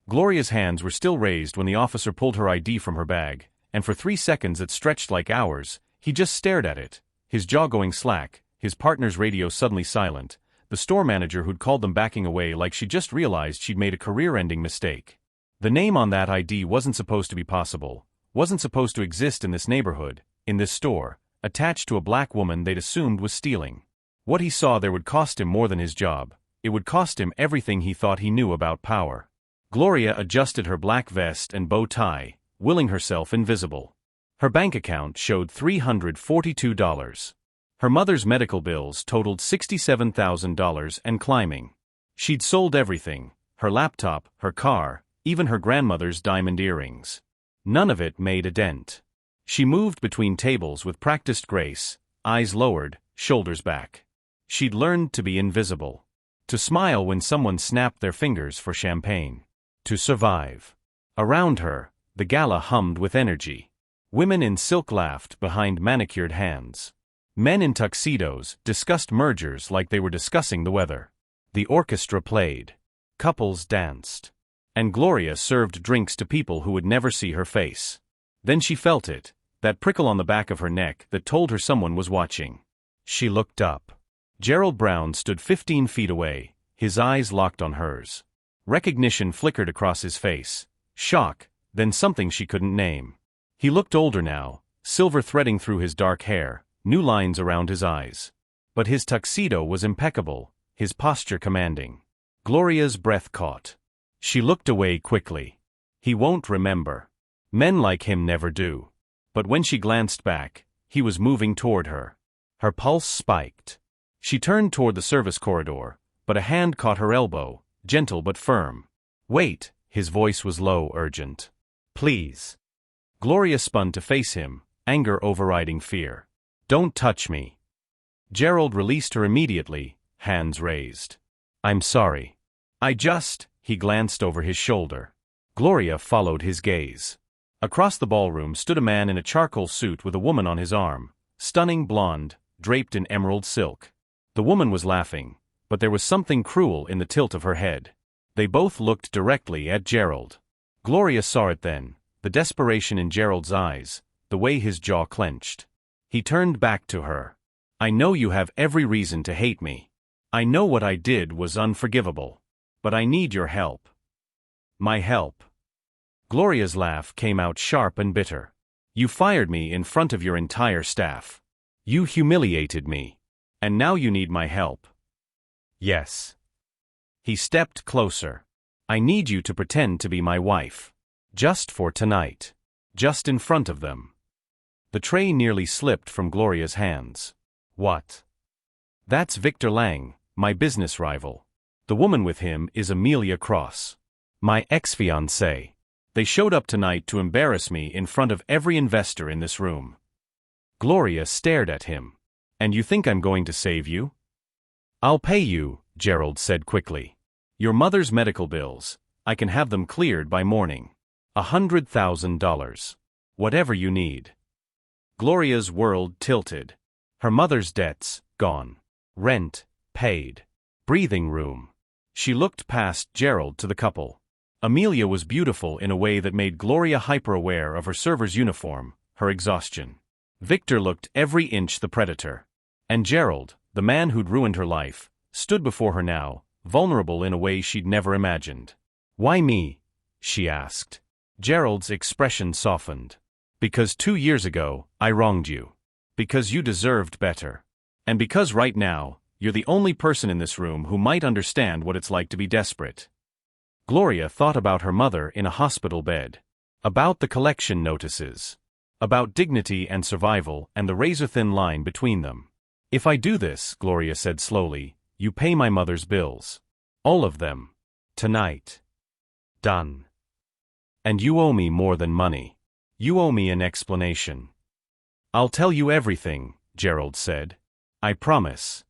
Gloria's hands were still raised when the officer pulled her ID from her bag, and for 3 seconds that stretched like hours, he just stared at it, his jaw going slack, his partner's radio suddenly silent, the store manager who'd called them backing away like she just realized she'd made a career-ending mistake. The name on that ID wasn't supposed to be possible, wasn't supposed to exist in this neighborhood, in this store, attached to a black woman they'd assumed was stealing. What he saw there would cost him more than his job. It would cost him everything he thought he knew about power. Gloria adjusted her black vest and bow tie, willing herself invisible. Her bank account showed $342. Her mother's medical bills totaled $67,000 and climbing. She'd sold everything, her laptop, her car, even her grandmother's diamond earrings. None of it made a dent. She moved between tables with practiced grace, eyes lowered, shoulders back. She'd learned to be invisible. To smile when someone snapped their fingers for champagne. To survive. Around her, the gala hummed with energy. Women in silk laughed behind manicured hands. Men in tuxedos discussed mergers like they were discussing the weather. The orchestra played. Couples danced. And Gloria served drinks to people who would never see her face. Then she felt it, that prickle on the back of her neck that told her someone was watching. She looked up. Gerald Brown stood 15 feet away, his eyes locked on hers. Recognition flickered across his face. Shock, then something she couldn't name. He looked older now, silver threading through his dark hair, new lines around his eyes. But his tuxedo was impeccable, his posture commanding. Gloria's breath caught. She looked away quickly. He won't remember. Men like him never do. But when she glanced back, he was moving toward her. Her pulse spiked. She turned toward the service corridor, but a hand caught her elbow, gentle but firm. "Wait," his voice was low, urgent. "Please." Gloria spun to face him, anger overriding fear. "Don't touch me." Gerald released her immediately, hands raised. "I'm sorry. He glanced over his shoulder. Gloria followed his gaze. Across the ballroom stood a man in a charcoal suit with a woman on his arm, stunning blonde, draped in emerald silk. The woman was laughing, but there was something cruel in the tilt of her head. They both looked directly at Gerald. Gloria saw it then, the desperation in Gerald's eyes, the way his jaw clenched. He turned back to her. "I know you have every reason to hate me. I know what I did was unforgivable. But I need your help." "My help?" Gloria's laugh came out sharp and bitter. "You fired me in front of your entire staff. You humiliated me. And now you need my help." "Yes." He stepped closer. "I need you to pretend to be my wife. Just for tonight. Just in front of them." The tray nearly slipped from Gloria's hands. "What?" "That's Victor Lang, my business rival. The woman with him is Amelia Cross. My ex-fiancée. They showed up tonight to embarrass me in front of every investor in this room." Gloria stared at him. "And you think I'm going to save you?" "I'll pay you," Gerald said quickly. "Your mother's medical bills, I can have them cleared by morning. $100,000. Whatever you need." Gloria's world tilted. Her mother's debts, gone. Rent, paid. Breathing room. She looked past Gerald to the couple. Amelia was beautiful in a way that made Gloria hyper-aware of her server's uniform, her exhaustion. Victor looked every inch the predator. And Gerald, the man who'd ruined her life, stood before her now, vulnerable in a way she'd never imagined. "Why me?" she asked. Gerald's expression softened. "Because 2 years ago, I wronged you. Because you deserved better. And because right now, you're the only person in this room who might understand what it's like to be desperate." Gloria thought about her mother in a hospital bed. About the collection notices. About dignity and survival and the razor-thin line between them. "If I do this," Gloria said slowly, "you pay my mother's bills. All of them. Tonight. Done. And you owe me more than money. You owe me an explanation." "I'll tell you everything," Gerald said. "I promise."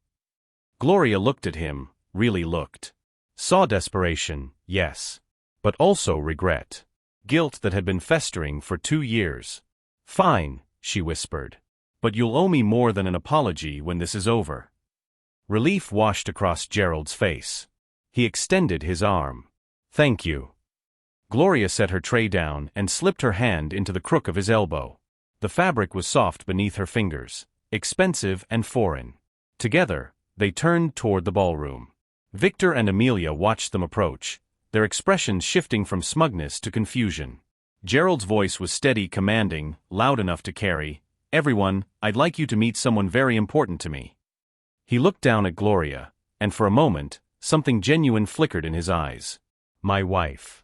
Gloria looked at him, really looked. Saw desperation, yes. But also regret. Guilt that had been festering for 2 years. "Fine," she whispered. "But you'll owe me more than an apology when this is over." Relief washed across Gerald's face. He extended his arm. "Thank you." Gloria set her tray down and slipped her hand into the crook of his elbow. The fabric was soft beneath her fingers, expensive and foreign. Together, they turned toward the ballroom. Victor and Amelia watched them approach, their expressions shifting from smugness to confusion. Gerald's voice was steady, commanding, loud enough to carry, "Everyone, I'd like you to meet someone very important to me." He looked down at Gloria, and for a moment, something genuine flickered in his eyes. "My wife.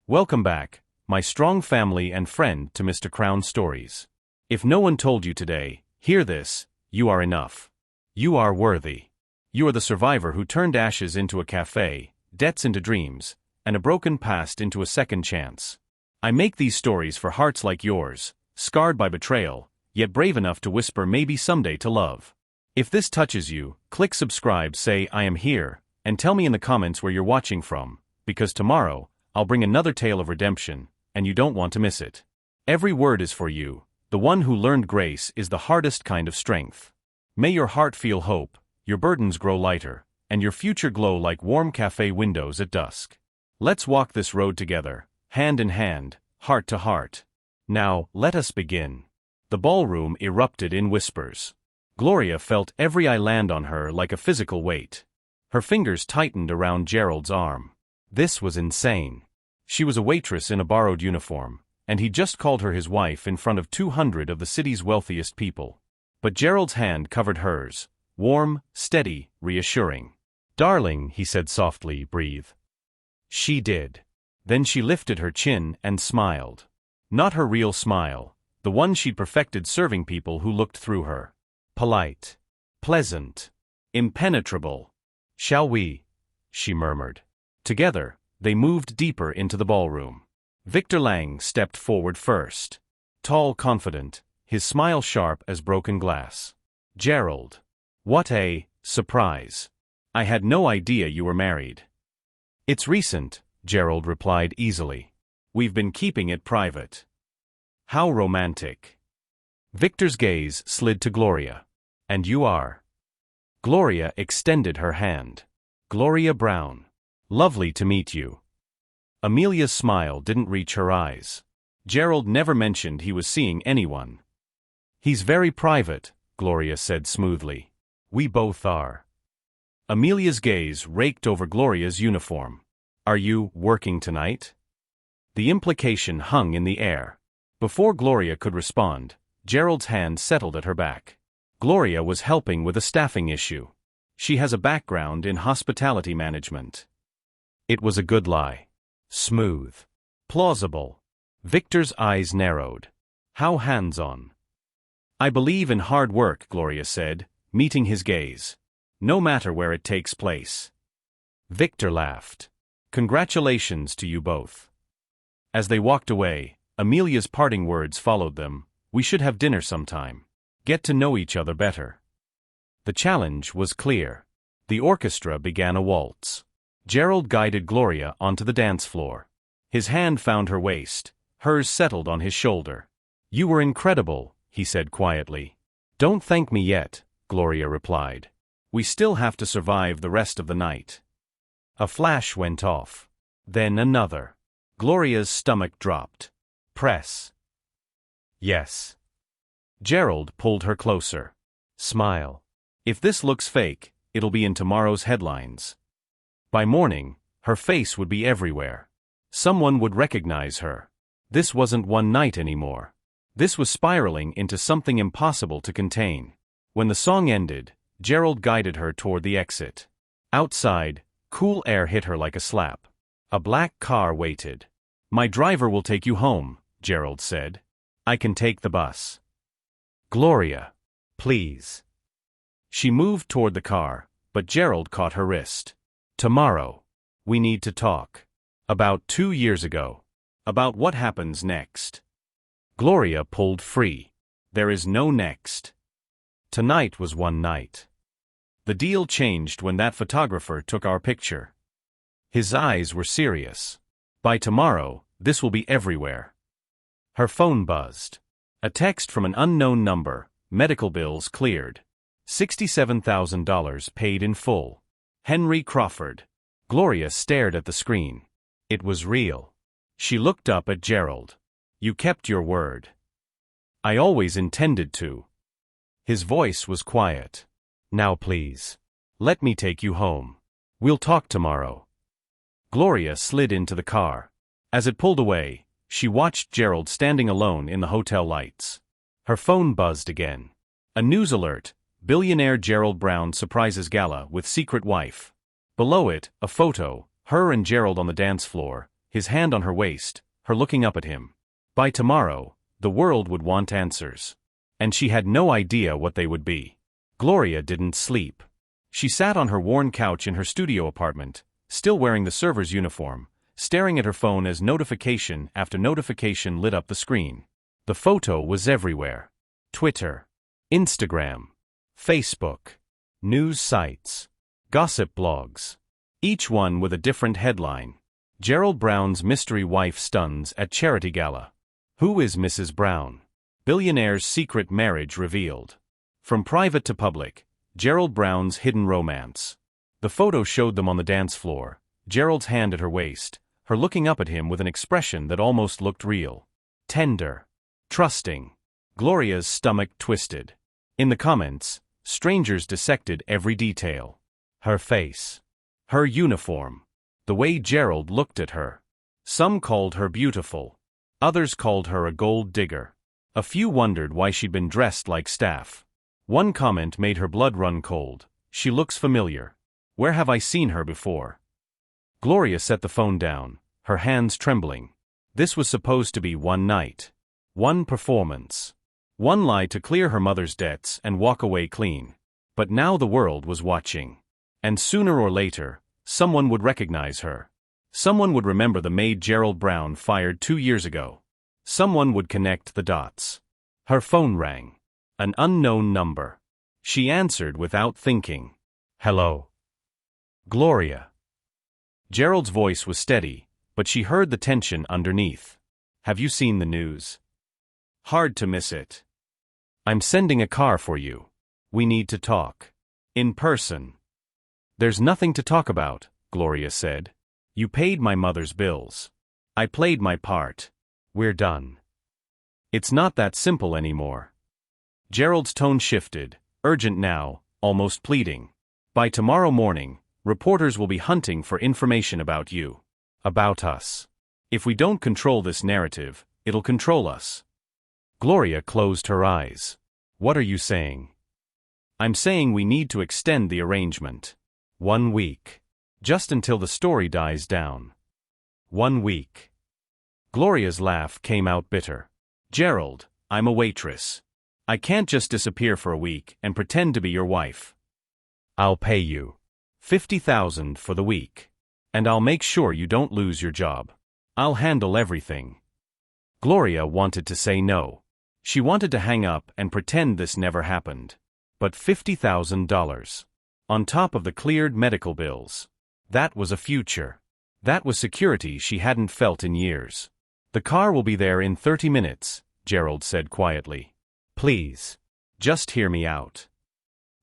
Welcome back, my strong family and friend, to Mr. Crown Stories. If no one told you today, hear this: you are enough. You are worthy. You are the survivor who turned ashes into a cafe, debts into dreams, and a broken past into a second chance. I make these stories for hearts like yours, scarred by betrayal, yet brave enough to whisper maybe someday to love. If this touches you, click subscribe, say I am here, and tell me in the comments where you're watching from, because tomorrow, I'll bring another tale of redemption, and you don't want to miss it. Every word is for you. The one who learned grace is the hardest kind of strength. May your heart feel hope, your burdens grow lighter, and your future glow like warm cafe windows at dusk. Let's walk this road together, hand in hand, heart to heart. Now, let us begin. The ballroom erupted in whispers. Gloria felt every eye land on her like a physical weight. Her fingers tightened around Gerald's arm. This was insane. She was a waitress in a borrowed uniform, and he just called her his wife in front of 200 of the city's wealthiest people. But Gerald's hand covered hers, warm, steady, reassuring. "Darling," he said softly, "breathe." She did. Then she lifted her chin and smiled. Not her real smile, the one she'd perfected serving people who looked through her. Polite. Pleasant. Impenetrable. "Shall we?" she murmured. Together, they moved deeper into the ballroom. Victor Lang stepped forward first. Tall, confident, his smile sharp as broken glass. "Gerald. What a surprise. I had no idea you were married." "It's recent," Gerald replied easily. "We've been keeping it private." "How romantic." Victor's gaze slid to Gloria. "And you are?" Gloria extended her hand. "Gloria Brown. Lovely to meet you." Amelia's smile didn't reach her eyes. Gerald never mentioned he was seeing anyone. "He's very private," Gloria said smoothly. "We both are." Amelia's gaze raked over Gloria's uniform. "Are you working tonight?" The implication hung in the air. Before Gloria could respond, Gerald's hand settled at her back. Gloria was helping with a staffing issue. She has a background in hospitality management. It was a good lie. Smooth. Plausible. Victor's eyes narrowed. How hands-on. "I believe in hard work," Gloria said, meeting his gaze. "No matter where it takes place." Victor laughed. "Congratulations to you both." As they walked away, Amelia's parting words followed them. "We should have dinner sometime. Get to know each other better." The challenge was clear. The orchestra began a waltz. Gerald guided Gloria onto the dance floor. His hand found her waist, hers settled on his shoulder. "You were incredible," he said quietly. "Don't thank me yet," Gloria replied. "We still have to survive the rest of the night." A flash went off. Then another. Gloria's stomach dropped. "Press." "Yes." Gerald pulled her closer. "Smile. If this looks fake, it'll be in tomorrow's headlines." By morning, her face would be everywhere. Someone would recognize her. This wasn't one night anymore. This was spiraling into something impossible to contain. When the song ended, Gerald guided her toward the exit. Outside, cool air hit her like a slap. A black car waited. "My driver will take you home," Gerald said. "I can take the bus." "Gloria. Please." She moved toward the car, but Gerald caught her wrist. "Tomorrow. We need to talk. About 2 years ago. About what happens next." Gloria pulled free. "There is no next. Tonight was one night. The deal changed when that photographer took our picture." His eyes were serious. "By tomorrow, this will be everywhere." Her phone buzzed. A text from an unknown number, medical bills cleared. $67,000 paid in full. Henry Crawford. Gloria stared at the screen. It was real. She looked up at Gerald. You kept your word. I always intended to. His voice was quiet. Now please. Let me take you home. We'll talk tomorrow. Gloria slid into the car. As it pulled away, she watched Gerald standing alone in the hotel lights. Her phone buzzed again. A news alert: Billionaire Gerald Brown surprises gala with secret wife. Below it, a photo, her and Gerald on the dance floor, his hand on her waist, her looking up at him. By tomorrow, the world would want answers. And she had no idea what they would be. Gloria didn't sleep. She sat on her worn couch in her studio apartment, still wearing the server's uniform, staring at her phone as notification after notification lit up the screen. The photo was everywhere. Twitter, Instagram, Facebook, news sites, gossip blogs. Each one with a different headline. Gerald Brown's mystery wife stuns at charity gala. Who is Mrs. Brown? Billionaire's secret marriage revealed. From private to public, Gerald Brown's hidden romance. The photo showed them on the dance floor, Gerald's hand at her waist, her looking up at him with an expression that almost looked real. Tender. Trusting. Gloria's stomach twisted. In the comments, strangers dissected every detail. Her face. Her uniform. The way Gerald looked at her. Some called her beautiful. Others called her a gold digger. A few wondered why she'd been dressed like staff. One comment made her blood run cold. She looks familiar. Where have I seen her before? Gloria set the phone down, her hands trembling. This was supposed to be one night. One performance. One lie to clear her mother's debts and walk away clean. But now the world was watching. And sooner or later, someone would recognize her. Someone would remember the maid Gerald Brown fired 2 years ago. Someone would connect the dots. Her phone rang. An unknown number. She answered without thinking. Hello. Gloria. Gerald's voice was steady, but she heard the tension underneath. Have you seen the news? Hard to miss it. I'm sending a car for you. We need to talk. In person. There's nothing to talk about, Gloria said. You paid my mother's bills. I played my part. We're done. It's not that simple anymore. Gerald's tone shifted, urgent now, almost pleading. By tomorrow morning, reporters will be hunting for information about you. About us. If we don't control this narrative, it'll control us. Gloria closed her eyes. What are you saying? I'm saying we need to extend the arrangement. 1 week. Just until the story dies down. 1 week. Gloria's laugh came out bitter. Gerald, I'm a waitress. I can't just disappear for a week and pretend to be your wife. I'll pay you $50,000 for the week. And I'll make sure you don't lose your job. I'll handle everything. Gloria wanted to say no. She wanted to hang up and pretend this never happened. But $50,000. On top of the cleared medical bills. That was a future. That was security she hadn't felt in years. The car will be there in 30 minutes, Gerald said quietly. Please. Just hear me out.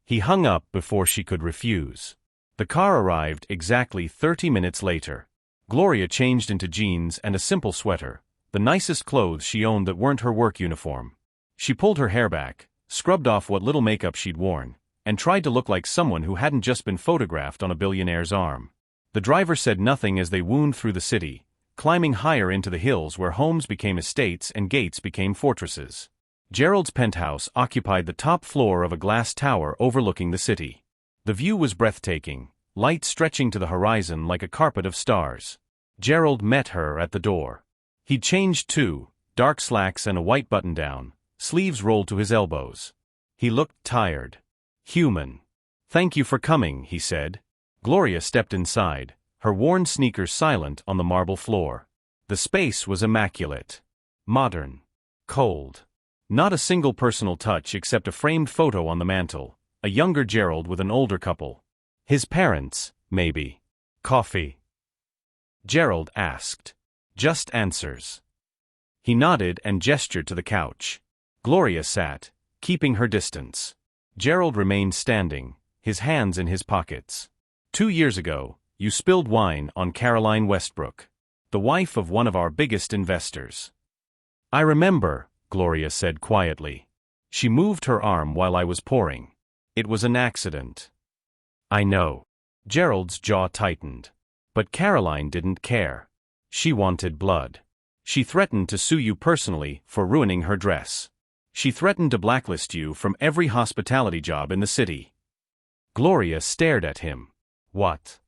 He hung up before she could refuse. The car arrived exactly 30 minutes later. Gloria changed into jeans and a simple sweater, the nicest clothes she owned that weren't her work uniform. She pulled her hair back, scrubbed off what little makeup she'd worn, and tried to look like someone who hadn't just been photographed on a billionaire's arm. The driver said nothing as they wound through the city, climbing higher into the hills where homes became estates and gates became fortresses. Gerald's penthouse occupied the top floor of a glass tower overlooking the city. The view was breathtaking, light stretching to the horizon like a carpet of stars. Gerald met her at the door. He'd changed too, dark slacks and a white button-down, sleeves rolled to his elbows. He looked tired. Human. Thank you for coming, he said. Gloria stepped inside, her worn sneakers silent on the marble floor. The space was immaculate. Modern. Cold. Not a single personal touch except a framed photo on the mantel, a younger Gerald with an older couple. His parents, maybe. Coffee? Gerald asked. Just answers. He nodded and gestured to the couch. Gloria sat, keeping her distance. Gerald remained standing, his hands in his pockets. 2 years ago, you spilled wine on Caroline Westbrook. the wife of one of our biggest investors. I remember, Gloria said quietly. She moved her arm while I was pouring. It was an accident. I know. Gerald's jaw tightened. But Caroline didn't care. She wanted blood. She threatened to sue you personally for ruining her dress. She threatened to blacklist you from every hospitality job in the city. Gloria stared at him. What?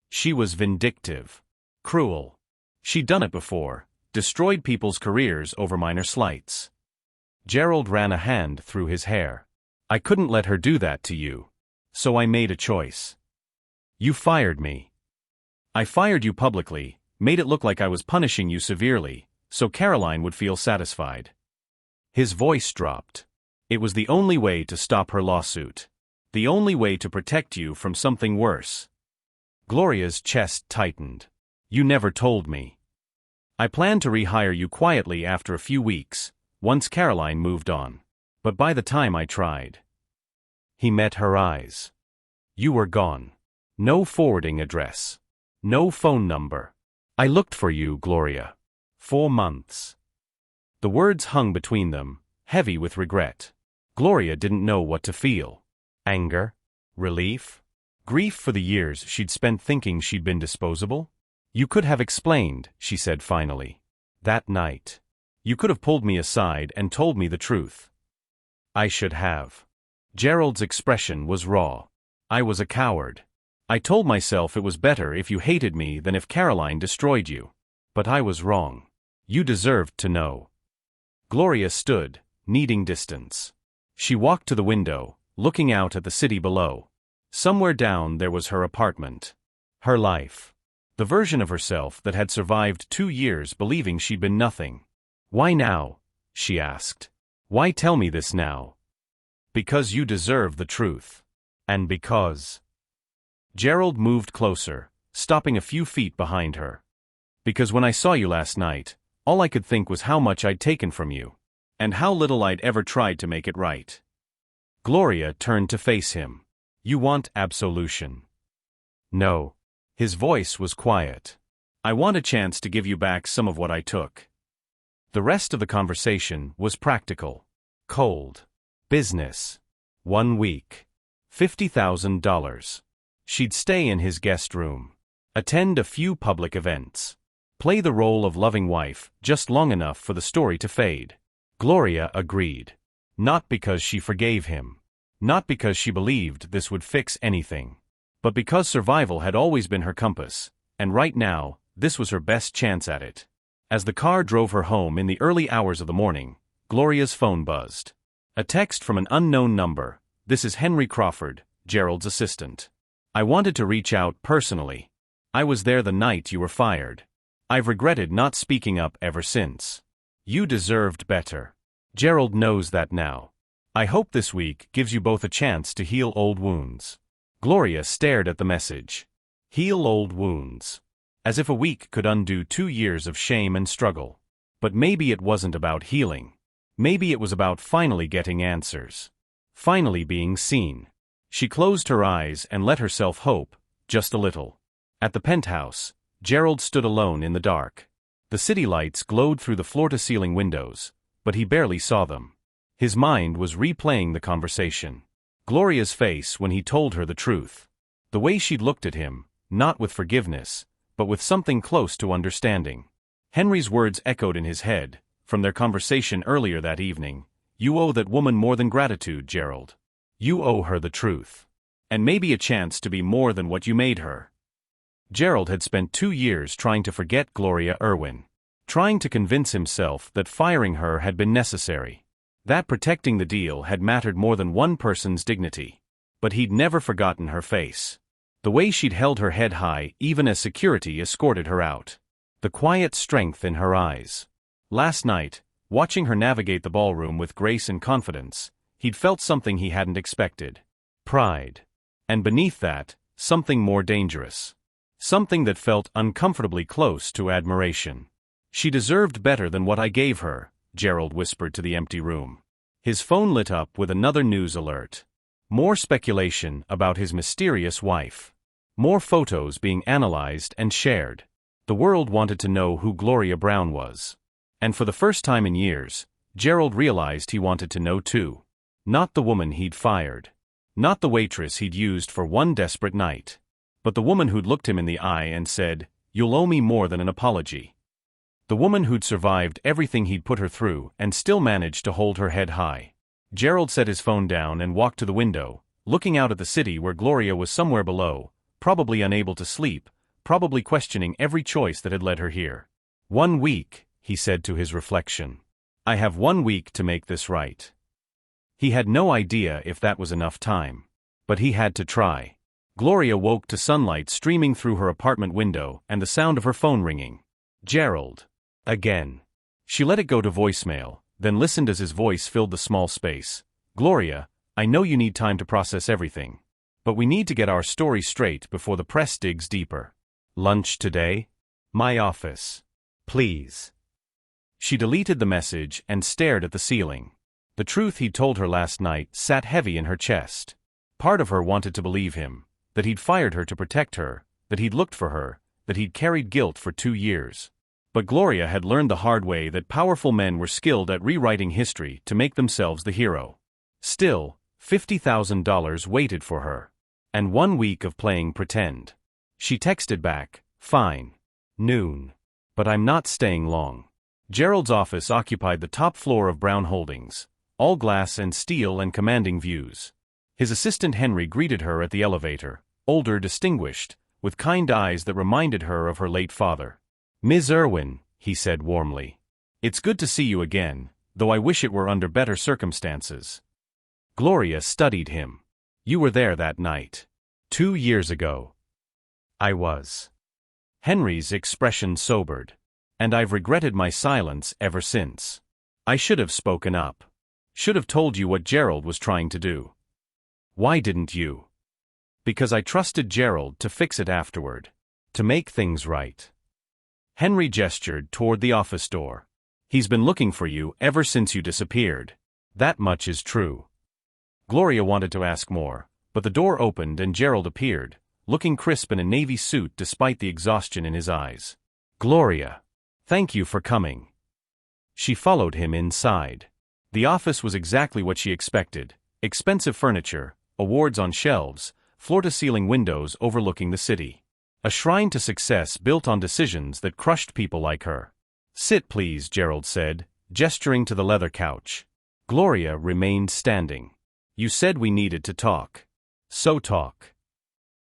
She was vindictive. Cruel. She'd done it before, destroyed people's careers over minor slights. Gerald ran a hand through his hair. I couldn't let her do that to you. So I made a choice. You fired me. I fired you publicly, made it look like I was punishing you severely, so Caroline would feel satisfied. His voice dropped. It was the only way to stop her lawsuit. The only way to protect you from something worse. Gloria's chest tightened. You never told me. I planned to rehire you quietly after a few weeks, once Caroline moved on. But by the time I tried. He met her eyes. You were gone. No forwarding address. No phone number. I looked for you, Gloria. 4 months. The words hung between them, heavy with regret. Gloria didn't know what to feel. Anger? Relief? Grief for the years she'd spent thinking she'd been disposable? You could have explained, she said finally. That night. You could have pulled me aside and told me the truth. I should have. Gerald's expression was raw. I was a coward. I told myself it was better if you hated me than if Caroline destroyed you. But I was wrong. You deserved to know. Gloria stood, needing distance. She walked to the window, looking out at the city below. Somewhere down there was her apartment. Her life. The version of herself that had survived 2 years believing she'd been nothing. Why now? She asked. Why tell me this now? Because you deserve the truth. And because... Gerald moved closer, stopping a few feet behind her. Because when I saw you last night, all I could think was how much I'd taken from you. And how little I'd ever tried to make it right. Gloria turned to face him. You want absolution. No. His voice was quiet. I want a chance to give you back some of what I took. The rest of the conversation was practical. Cold. Business. 1 week. $50,000. She'd stay in his guest room. Attend a few public events. Play the role of loving wife just long enough for the story to fade. Gloria agreed. Not because she forgave him. Not because she believed this would fix anything. But because survival had always been her compass, and right now, this was her best chance at it. As the car drove her home in the early hours of the morning, Gloria's phone buzzed. A text from an unknown number. This is Henry Crawford, Gerald's assistant. I wanted to reach out personally. I was there the night you were fired. I've regretted not speaking up ever since. You deserved better. Gerald knows that now. I hope this week gives you both a chance to heal old wounds. Gloria stared at the message. Heal old wounds. As if a week could undo 2 years of shame and struggle. But maybe it wasn't about healing. Maybe it was about finally getting answers. Finally being seen. She closed her eyes and let herself hope, just a little. At the penthouse, Gerald stood alone in the dark. The city lights glowed through the floor-to-ceiling windows, but he barely saw them. His mind was replaying the conversation. Gloria's face when he told her the truth. The way she'd looked at him, not with forgiveness, but with something close to understanding. Henry's words echoed in his head, from their conversation earlier that evening. You owe that woman more than gratitude, Gerald. You owe her the truth. And maybe a chance to be more than what you made her. Gerald had spent 2 years trying to forget Gloria Irwin. Trying to convince himself that firing her had been necessary. That protecting the deal had mattered more than one person's dignity. But he'd never forgotten her face. The way she'd held her head high even as security escorted her out. The quiet strength in her eyes. Last night, watching her navigate the ballroom with grace and confidence, he'd felt something he hadn't expected. Pride. And beneath that, something more dangerous. Something that felt uncomfortably close to admiration. She deserved better than what I gave her, Gerald whispered to the empty room. His phone lit up with another news alert. More speculation about his mysterious wife. More photos being analyzed and shared. The world wanted to know who Gloria Brown was. And for the first time in years, Gerald realized he wanted to know too. Not the woman he'd fired. Not the waitress he'd used for one desperate night. But the woman who'd looked him in the eye and said, "You'll owe me more than an apology." The woman who'd survived everything he'd put her through and still managed to hold her head high. Gerald set his phone down and walked to the window, looking out at the city where Gloria was somewhere below, probably unable to sleep, probably questioning every choice that had led her here. 1 week, he said to his reflection. I have 1 week to make this right. He had no idea if that was enough time. But he had to try. Gloria woke to sunlight streaming through her apartment window and the sound of her phone ringing. Gerald. Again. She let it go to voicemail, then listened as his voice filled the small space. Gloria, I know you need time to process everything. But we need to get our story straight before the press digs deeper. Lunch today? My office. Please. She deleted the message and stared at the ceiling. The truth he'd told her last night sat heavy in her chest. Part of her wanted to believe him, that he'd fired her to protect her, that he'd looked for her, that he'd carried guilt for 2 years. But Gloria had learned the hard way that powerful men were skilled at rewriting history to make themselves the hero. Still, $50,000 waited for her. And 1 week of playing pretend. She texted back, fine. Noon. But I'm not staying long. Gerald's office occupied the top floor of Brown Holdings, all glass and steel and commanding views. His assistant Henry greeted her at the elevator, older, distinguished, with kind eyes that reminded her of her late father. Ms. Irwin, he said warmly. It's good to see you again, though I wish it were under better circumstances. Gloria studied him. You were there that night. 2 years ago. I was. Henry's expression sobered. And I've regretted my silence ever since. I should have spoken up. Should have told you what Gerald was trying to do. Why didn't you? Because I trusted Gerald to fix it afterward. To make things right. Henry gestured toward the office door. He's been looking for you ever since you disappeared. That much is true. Gloria wanted to ask more, but the door opened and Gerald appeared, looking crisp in a navy suit despite the exhaustion in his eyes. Gloria. Thank you for coming. She followed him inside. The office was exactly what she expected. Expensive furniture, awards on shelves, floor-to-ceiling windows overlooking the city. A shrine to success built on decisions that crushed people like her. Sit please, Gerald said, gesturing to the leather couch. Gloria remained standing. You said we needed to talk. So talk.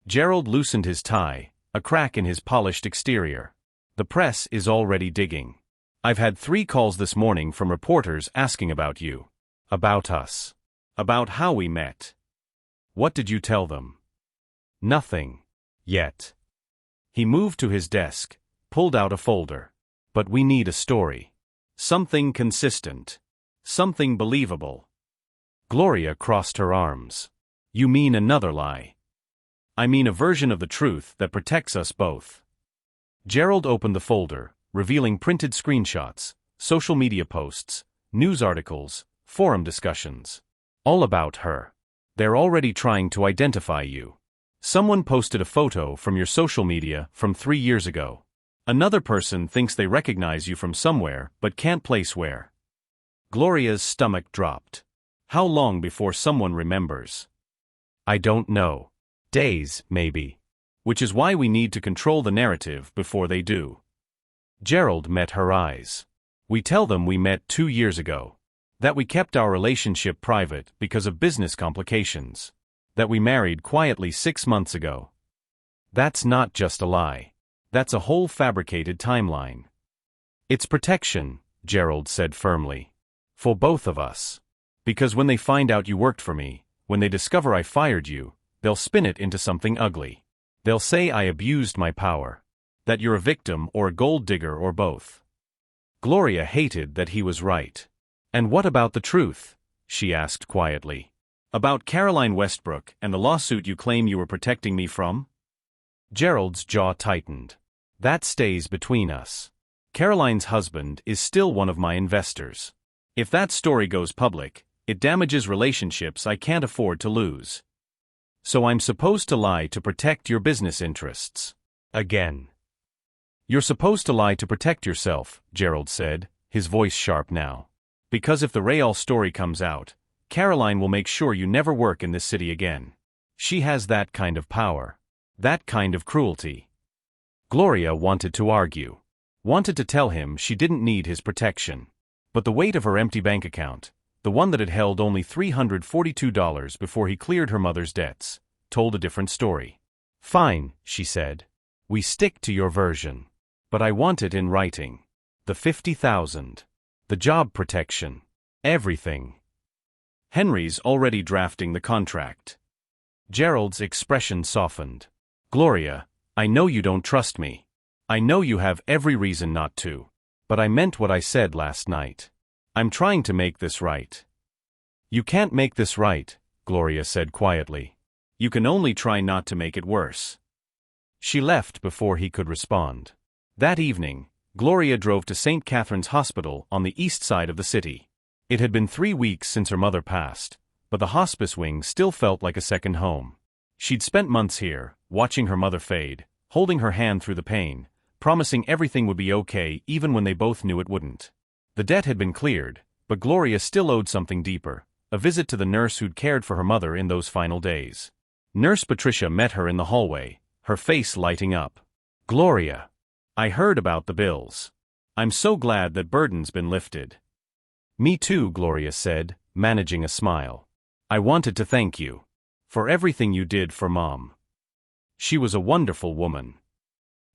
Gerald loosened his tie, a crack in his polished exterior. The press is already digging. I've had 3 calls this morning from reporters asking about you. About us. About how we met. What did you tell them? Nothing. Yet. He moved to his desk, pulled out a folder. But we need a story. Something consistent. Something believable. Gloria crossed her arms. You mean another lie? I mean a version of the truth that protects us both. Gerald opened the folder, revealing printed screenshots, social media posts, news articles, forum discussions. All about her. They're already trying to identify you. Someone posted a photo from your social media from 3 years ago. Another person thinks they recognize you from somewhere but can't place where. Gloria's stomach dropped. How long before someone remembers? I don't know. Days, maybe. Which is why we need to control the narrative before they do. Gerald met her eyes. We tell them we met 2 years ago. That we kept our relationship private because of business complications. That we married quietly 6 months ago. That's not just a lie. That's a whole fabricated timeline. It's protection, Gerald said firmly. For both of us. Because when they find out you worked for me, when they discover I fired you, they'll spin it into something ugly. They'll say I abused my power. That you're a victim or a gold digger or both. Gloria hated that he was right. And what about the truth? She asked quietly. About Caroline Westbrook and the lawsuit you claim you were protecting me from? Gerald's jaw tightened. That stays between us. Caroline's husband is still one of my investors. If that story goes public, it damages relationships I can't afford to lose. So I'm supposed to lie to protect your business interests. Again. You're supposed to lie to protect yourself, Gerald said, his voice sharp now. Because if the Rayall story comes out, Caroline will make sure you never work in this city again. She has that kind of power. That kind of cruelty. Gloria wanted to argue. Wanted to tell him she didn't need his protection. But the weight of her empty bank account, the one that had held only $342 before he cleared her mother's debts, told a different story. Fine, she said. We stick to your version. But I want it in writing. The $50,000. The job protection. Everything. Henry's already drafting the contract. Gerald's expression softened. Gloria, I know you don't trust me. I know you have every reason not to. But I meant what I said last night. I'm trying to make this right. You can't make this right, Gloria said quietly. You can only try not to make it worse. She left before he could respond. That evening, Gloria drove to St. Catherine's Hospital on the east side of the city. It had been 3 weeks since her mother passed, but the hospice wing still felt like a second home. She'd spent months here, watching her mother fade, holding her hand through the pain, promising everything would be okay even when they both knew it wouldn't. The debt had been cleared, but Gloria still owed something deeper, a visit to the nurse who'd cared for her mother in those final days. Nurse Patricia met her in the hallway, her face lighting up. Gloria. I heard about the bills. I'm so glad that burden's been lifted. Me too, Gloria said, managing a smile. I wanted to thank you. For everything you did for Mom. She was a wonderful woman.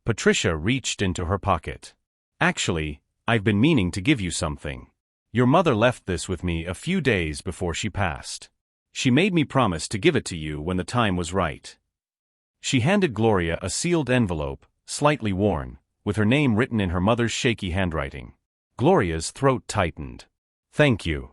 Patricia reached into her pocket. Actually, I've been meaning to give you something. Your mother left this with me a few days before she passed. She made me promise to give it to you when the time was right. She handed Gloria a sealed envelope, slightly worn, with her name written in her mother's shaky handwriting. Gloria's throat tightened. Thank you.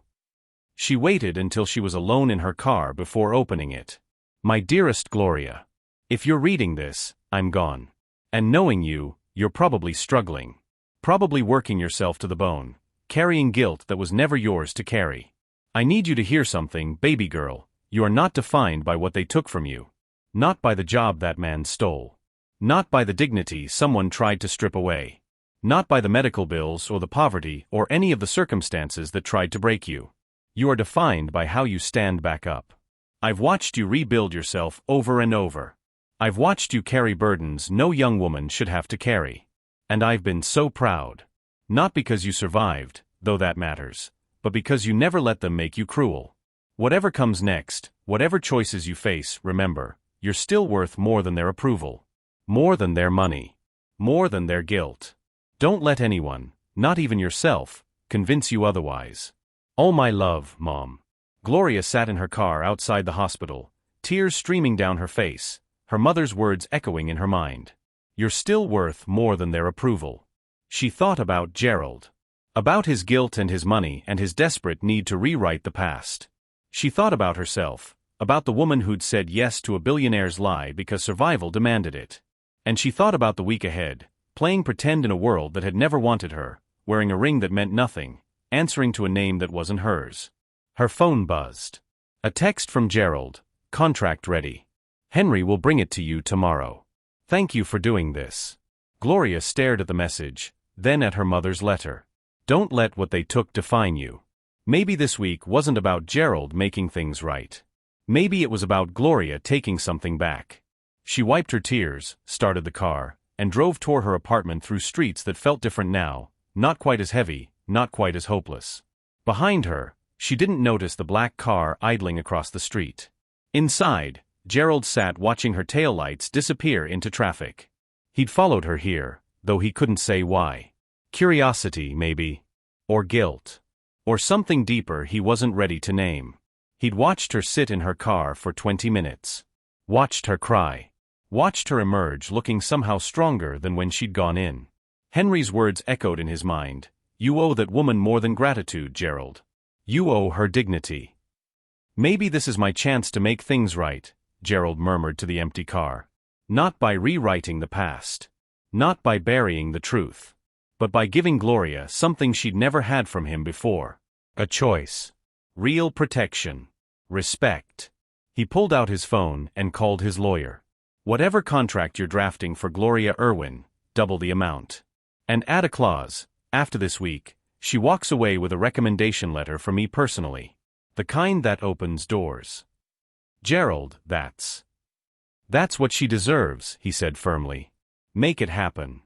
She waited until she was alone in her car before opening it. My dearest Gloria. If you're reading this, I'm gone. And knowing you, you're probably struggling. Probably working yourself to the bone, carrying guilt that was never yours to carry. I need you to hear something, baby girl. You are not defined by what they took from you. Not by the job that man stole. Not by the dignity someone tried to strip away. Not by the medical bills or the poverty or any of the circumstances that tried to break you. You are defined by how you stand back up. I've watched you rebuild yourself over and over. I've watched you carry burdens no young woman should have to carry. And I've been so proud. Not because you survived, though that matters, but because you never let them make you cruel. Whatever comes next, whatever choices you face, remember, you're still worth more than their approval. More than their money. More than their guilt. Don't let anyone, not even yourself, convince you otherwise. All my love, Mom. Gloria sat in her car outside the hospital, tears streaming down her face, her mother's words echoing in her mind. You're still worth more than their approval. She thought about Gerald. About his guilt and his money and his desperate need to rewrite the past. She thought about herself, about the woman who'd said yes to a billionaire's lie because survival demanded it. And she thought about the week ahead, playing pretend in a world that had never wanted her, wearing a ring that meant nothing, answering to a name that wasn't hers. Her phone buzzed. A text from Gerald, contract ready. Henry will bring it to you tomorrow. Thank you for doing this. Gloria stared at the message, then at her mother's letter. Don't let what they took define you. Maybe this week wasn't about Gerald making things right. Maybe it was about Gloria taking something back. She wiped her tears, started the car, and drove toward her apartment through streets that felt different now, not quite as heavy, not quite as hopeless. Behind her, she didn't notice the black car idling across the street. Inside, Gerald sat watching her taillights disappear into traffic. He'd followed her here, though he couldn't say why. Curiosity, maybe. Or guilt. Or something deeper he wasn't ready to name. He'd watched her sit in her car for 20 minutes. Watched her cry. Watched her emerge looking somehow stronger than when she'd gone in. Henry's words echoed in his mind. You owe that woman more than gratitude, Gerald. You owe her dignity. Maybe this is my chance to make things right, Gerald murmured to the empty car. Not by rewriting the past. Not by burying the truth. But by giving Gloria something she'd never had from him before. A choice. Real protection. Respect. He pulled out his phone and called his lawyer. Whatever contract you're drafting for Gloria Irwin, double the amount. And add a clause: after this week, she walks away with a recommendation letter for me personally. The kind that opens doors. Gerald, that's what she deserves, he said firmly. Make it happen.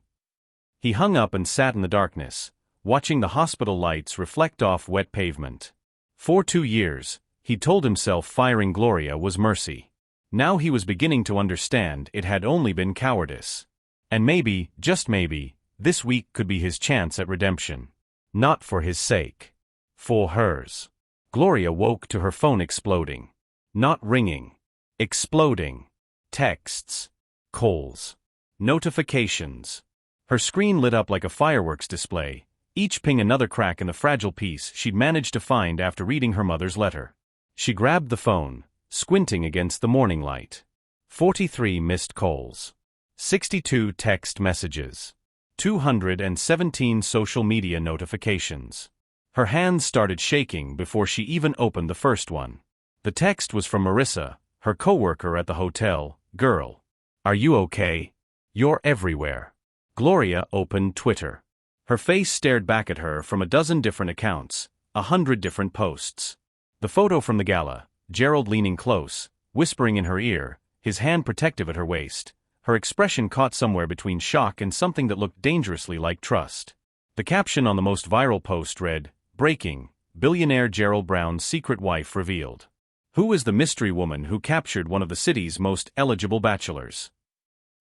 He hung up and sat in the darkness, watching the hospital lights reflect off wet pavement. For 2 years, he'd told himself firing Gloria was mercy. Now he was beginning to understand it had only been cowardice. And maybe, just maybe, this week could be his chance at redemption. Not for his sake. For hers. Gloria woke to her phone exploding. Not ringing. Exploding. Texts. Calls. Notifications. Her screen lit up like a fireworks display, each ping another crack in the fragile piece she'd managed to find after reading her mother's letter. She grabbed the phone, squinting against the morning light. 43 missed calls. 62 text messages. 217 social media notifications. Her hands started shaking before she even opened the first one. The text was from Marissa, her coworker at the hotel. Girl. Are you okay? You're everywhere. Gloria opened Twitter. Her face stared back at her from a dozen different accounts, 100 different posts. The photo from the gala, Gerald leaning close, whispering in her ear, his hand protective at her waist, her expression caught somewhere between shock and something that looked dangerously like trust. The caption on the most viral post read, "Breaking, Billionaire Gerald Brown's secret wife revealed." Who is the mystery woman who captured one of the city's most eligible bachelors?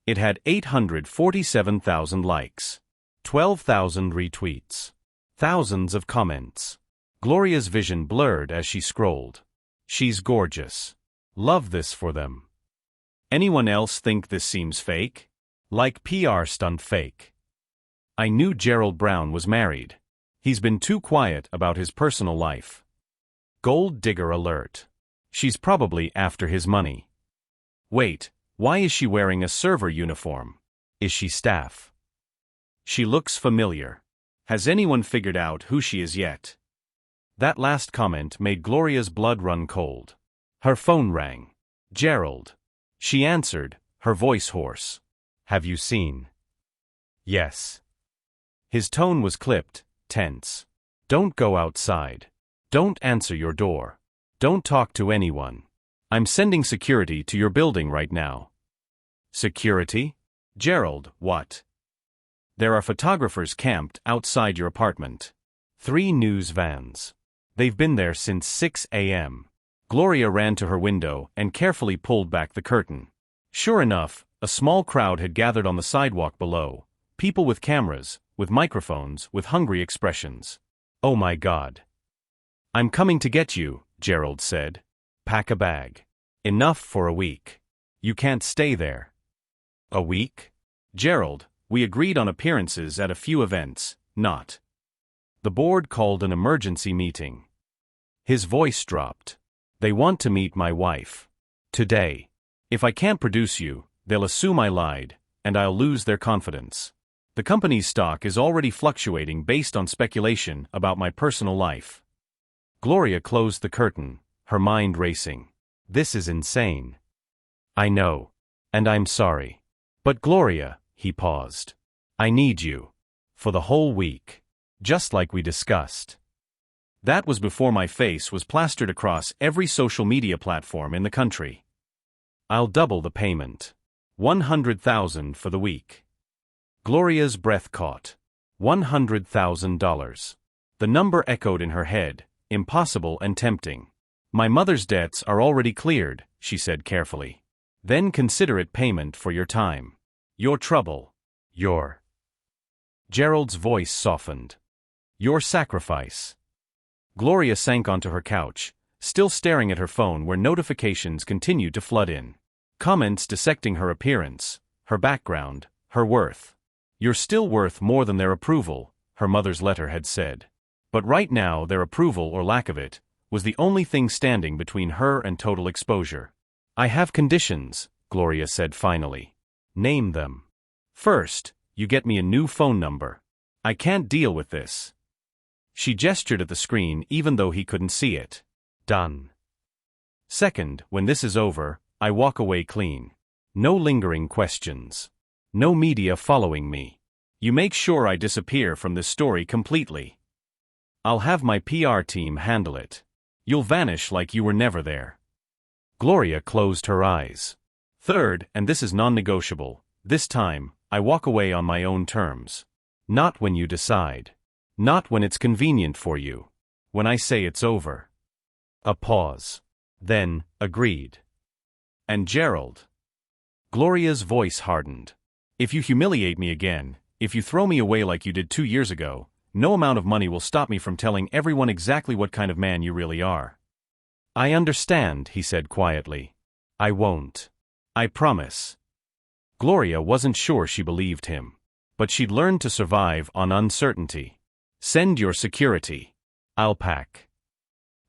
It had 847,000 likes, 12,000 retweets, thousands of comments. Gloria's vision blurred as she scrolled. She's gorgeous. Love this for them. Anyone else think this seems fake? Like PR stunt fake. I knew Gerald Brown was married. He's been too quiet about his personal life. Gold digger alert. She's probably after his money. Wait, why is she wearing a server uniform? Is she staff? She looks familiar. Has anyone figured out who she is yet? That last comment made Gloria's blood run cold. Her phone rang. Gerald. She answered, her voice hoarse. Have you seen? Yes. His tone was clipped, tense. Don't go outside. Don't answer your door. Don't talk to anyone. I'm sending security to your building right now. Security? Gerald, what? There are photographers camped outside your apartment. 3 news vans. They've been there since 6 a.m. Gloria ran to her window and carefully pulled back the curtain. Sure enough, a small crowd had gathered on the sidewalk below. People with cameras, with microphones, with hungry expressions. Oh my God. I'm coming to get you, Gerald said. Pack a bag. Enough for a week. You can't stay there. A week? Gerald, we agreed on appearances at a few events, not. The board called an emergency meeting. His voice dropped. They want to meet my wife. Today. If I can't produce you, they'll assume I lied, and I'll lose their confidence. The company's stock is already fluctuating based on speculation about my personal life. Gloria closed the curtain, her mind racing. This is insane. I know. And I'm sorry. But Gloria, he paused. I need you. For the whole week. Just like we discussed. That was before my face was plastered across every social media platform in the country. I'll double the payment. $100,000 for the week. Gloria's breath caught. $100,000. The number echoed in her head, impossible and tempting. My mother's debts are already cleared, she said carefully. Then consider it payment for your time. Your trouble. Your. Gerald's voice softened. Your sacrifice. Gloria sank onto her couch, still staring at her phone where notifications continued to flood in. Comments dissecting her appearance, her background, her worth. You're still worth more than their approval, her mother's letter had said. But right now their approval or lack of it was the only thing standing between her and total exposure. I have conditions, Gloria said finally. Name them. First, you get me a new phone number. I can't deal with this. She gestured at the screen even though he couldn't see it. Done. Second, when this is over, I walk away clean. No lingering questions. No media following me. You make sure I disappear from this story completely. I'll have my PR team handle it. You'll vanish like you were never there. Gloria closed her eyes. Third, and this is non-negotiable, this time, I walk away on my own terms. Not when you decide. Not when it's convenient for you. When I say it's over. A pause. Then, agreed. And Gerald. Gloria's voice hardened. If you humiliate me again, if you throw me away like you did 2 years ago, no amount of money will stop me from telling everyone exactly what kind of man you really are. I understand, he said quietly. I won't. I promise. Gloria wasn't sure she believed him. But she'd learned to survive on uncertainty. Send your security. I'll pack.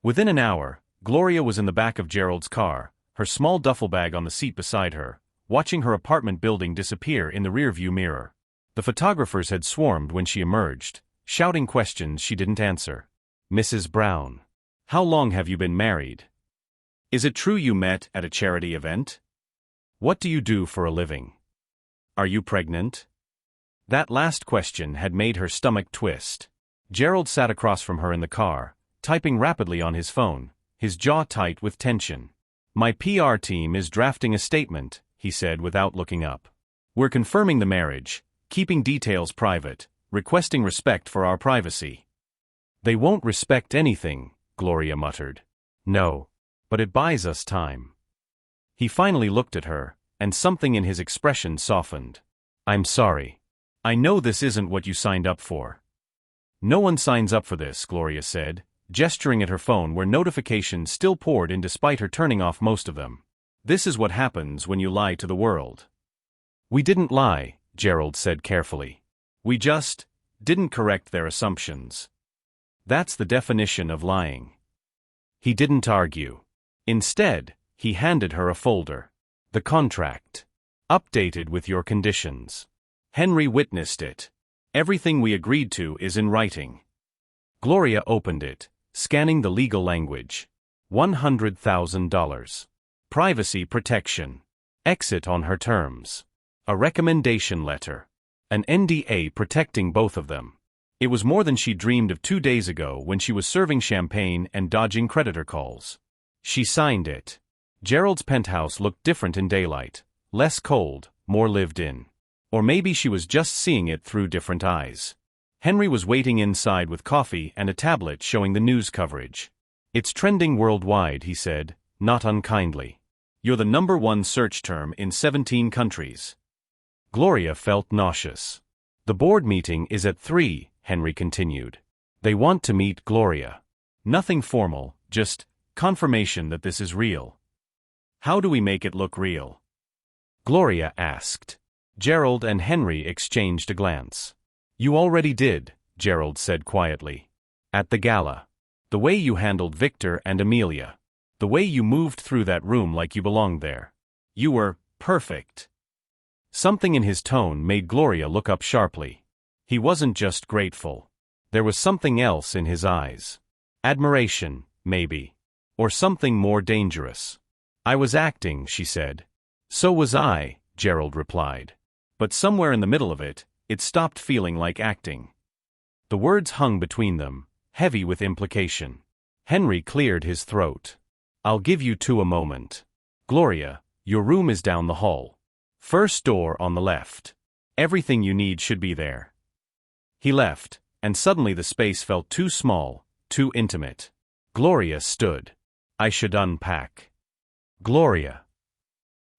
Within an hour, Gloria was in the back of Gerald's car, her small duffel bag on the seat beside her, watching her apartment building disappear in the rearview mirror. The photographers had swarmed when she emerged, shouting questions she didn't answer. Mrs. Brown. How long have you been married? Is it true you met at a charity event? What do you do for a living? Are you pregnant? That last question had made her stomach twist. Gerald sat across from her in the car, typing rapidly on his phone, his jaw tight with tension. My PR team is drafting a statement, he said without looking up. We're confirming the marriage, keeping details private, requesting respect for our privacy. They won't respect anything, Gloria muttered. No. But it buys us time. He finally looked at her, and something in his expression softened. I'm sorry. I know this isn't what you signed up for. No one signs up for this, Gloria said, gesturing at her phone where notifications still poured in despite her turning off most of them. This is what happens when you lie to the world. We didn't lie, Gerald said carefully. We just didn't correct their assumptions. That's the definition of lying. He didn't argue. Instead, he handed her a folder. The contract. Updated with your conditions. Henry witnessed it. Everything we agreed to is in writing. Gloria opened it, scanning the legal language. $100,000. Privacy protection. Exit on her terms. A recommendation letter. An NDA protecting both of them. It was more than she dreamed of 2 days ago when she was serving champagne and dodging creditor calls. She signed it. Gerald's penthouse looked different in daylight, less cold, more lived in. Or maybe she was just seeing it through different eyes. Henry was waiting inside with coffee and a tablet showing the news coverage. It's trending worldwide, he said, not unkindly. You're the #1 search term in 17 countries. Gloria felt nauseous. The board meeting is at 3, Henry continued. They want to meet Gloria. Nothing formal, just confirmation that this is real. How do we make it look real? Gloria asked. Gerald and Henry exchanged a glance. You already did, Gerald said quietly. At the gala. The way you handled Victor and Amelia. The way you moved through that room like you belonged there. You were perfect. Something in his tone made Gloria look up sharply. He wasn't just grateful. There was something else in his eyes. Admiration, maybe. Or something more dangerous. I was acting, she said. So was I, Gerald replied. But somewhere in the middle of it, it stopped feeling like acting. The words hung between them, heavy with implication. Henry cleared his throat. I'll give you 2 a moment. Gloria, your room is down the hall. First door on the left. Everything you need should be there. He left, and suddenly the space felt too small, too intimate. Gloria stood. I should unpack. Gloria.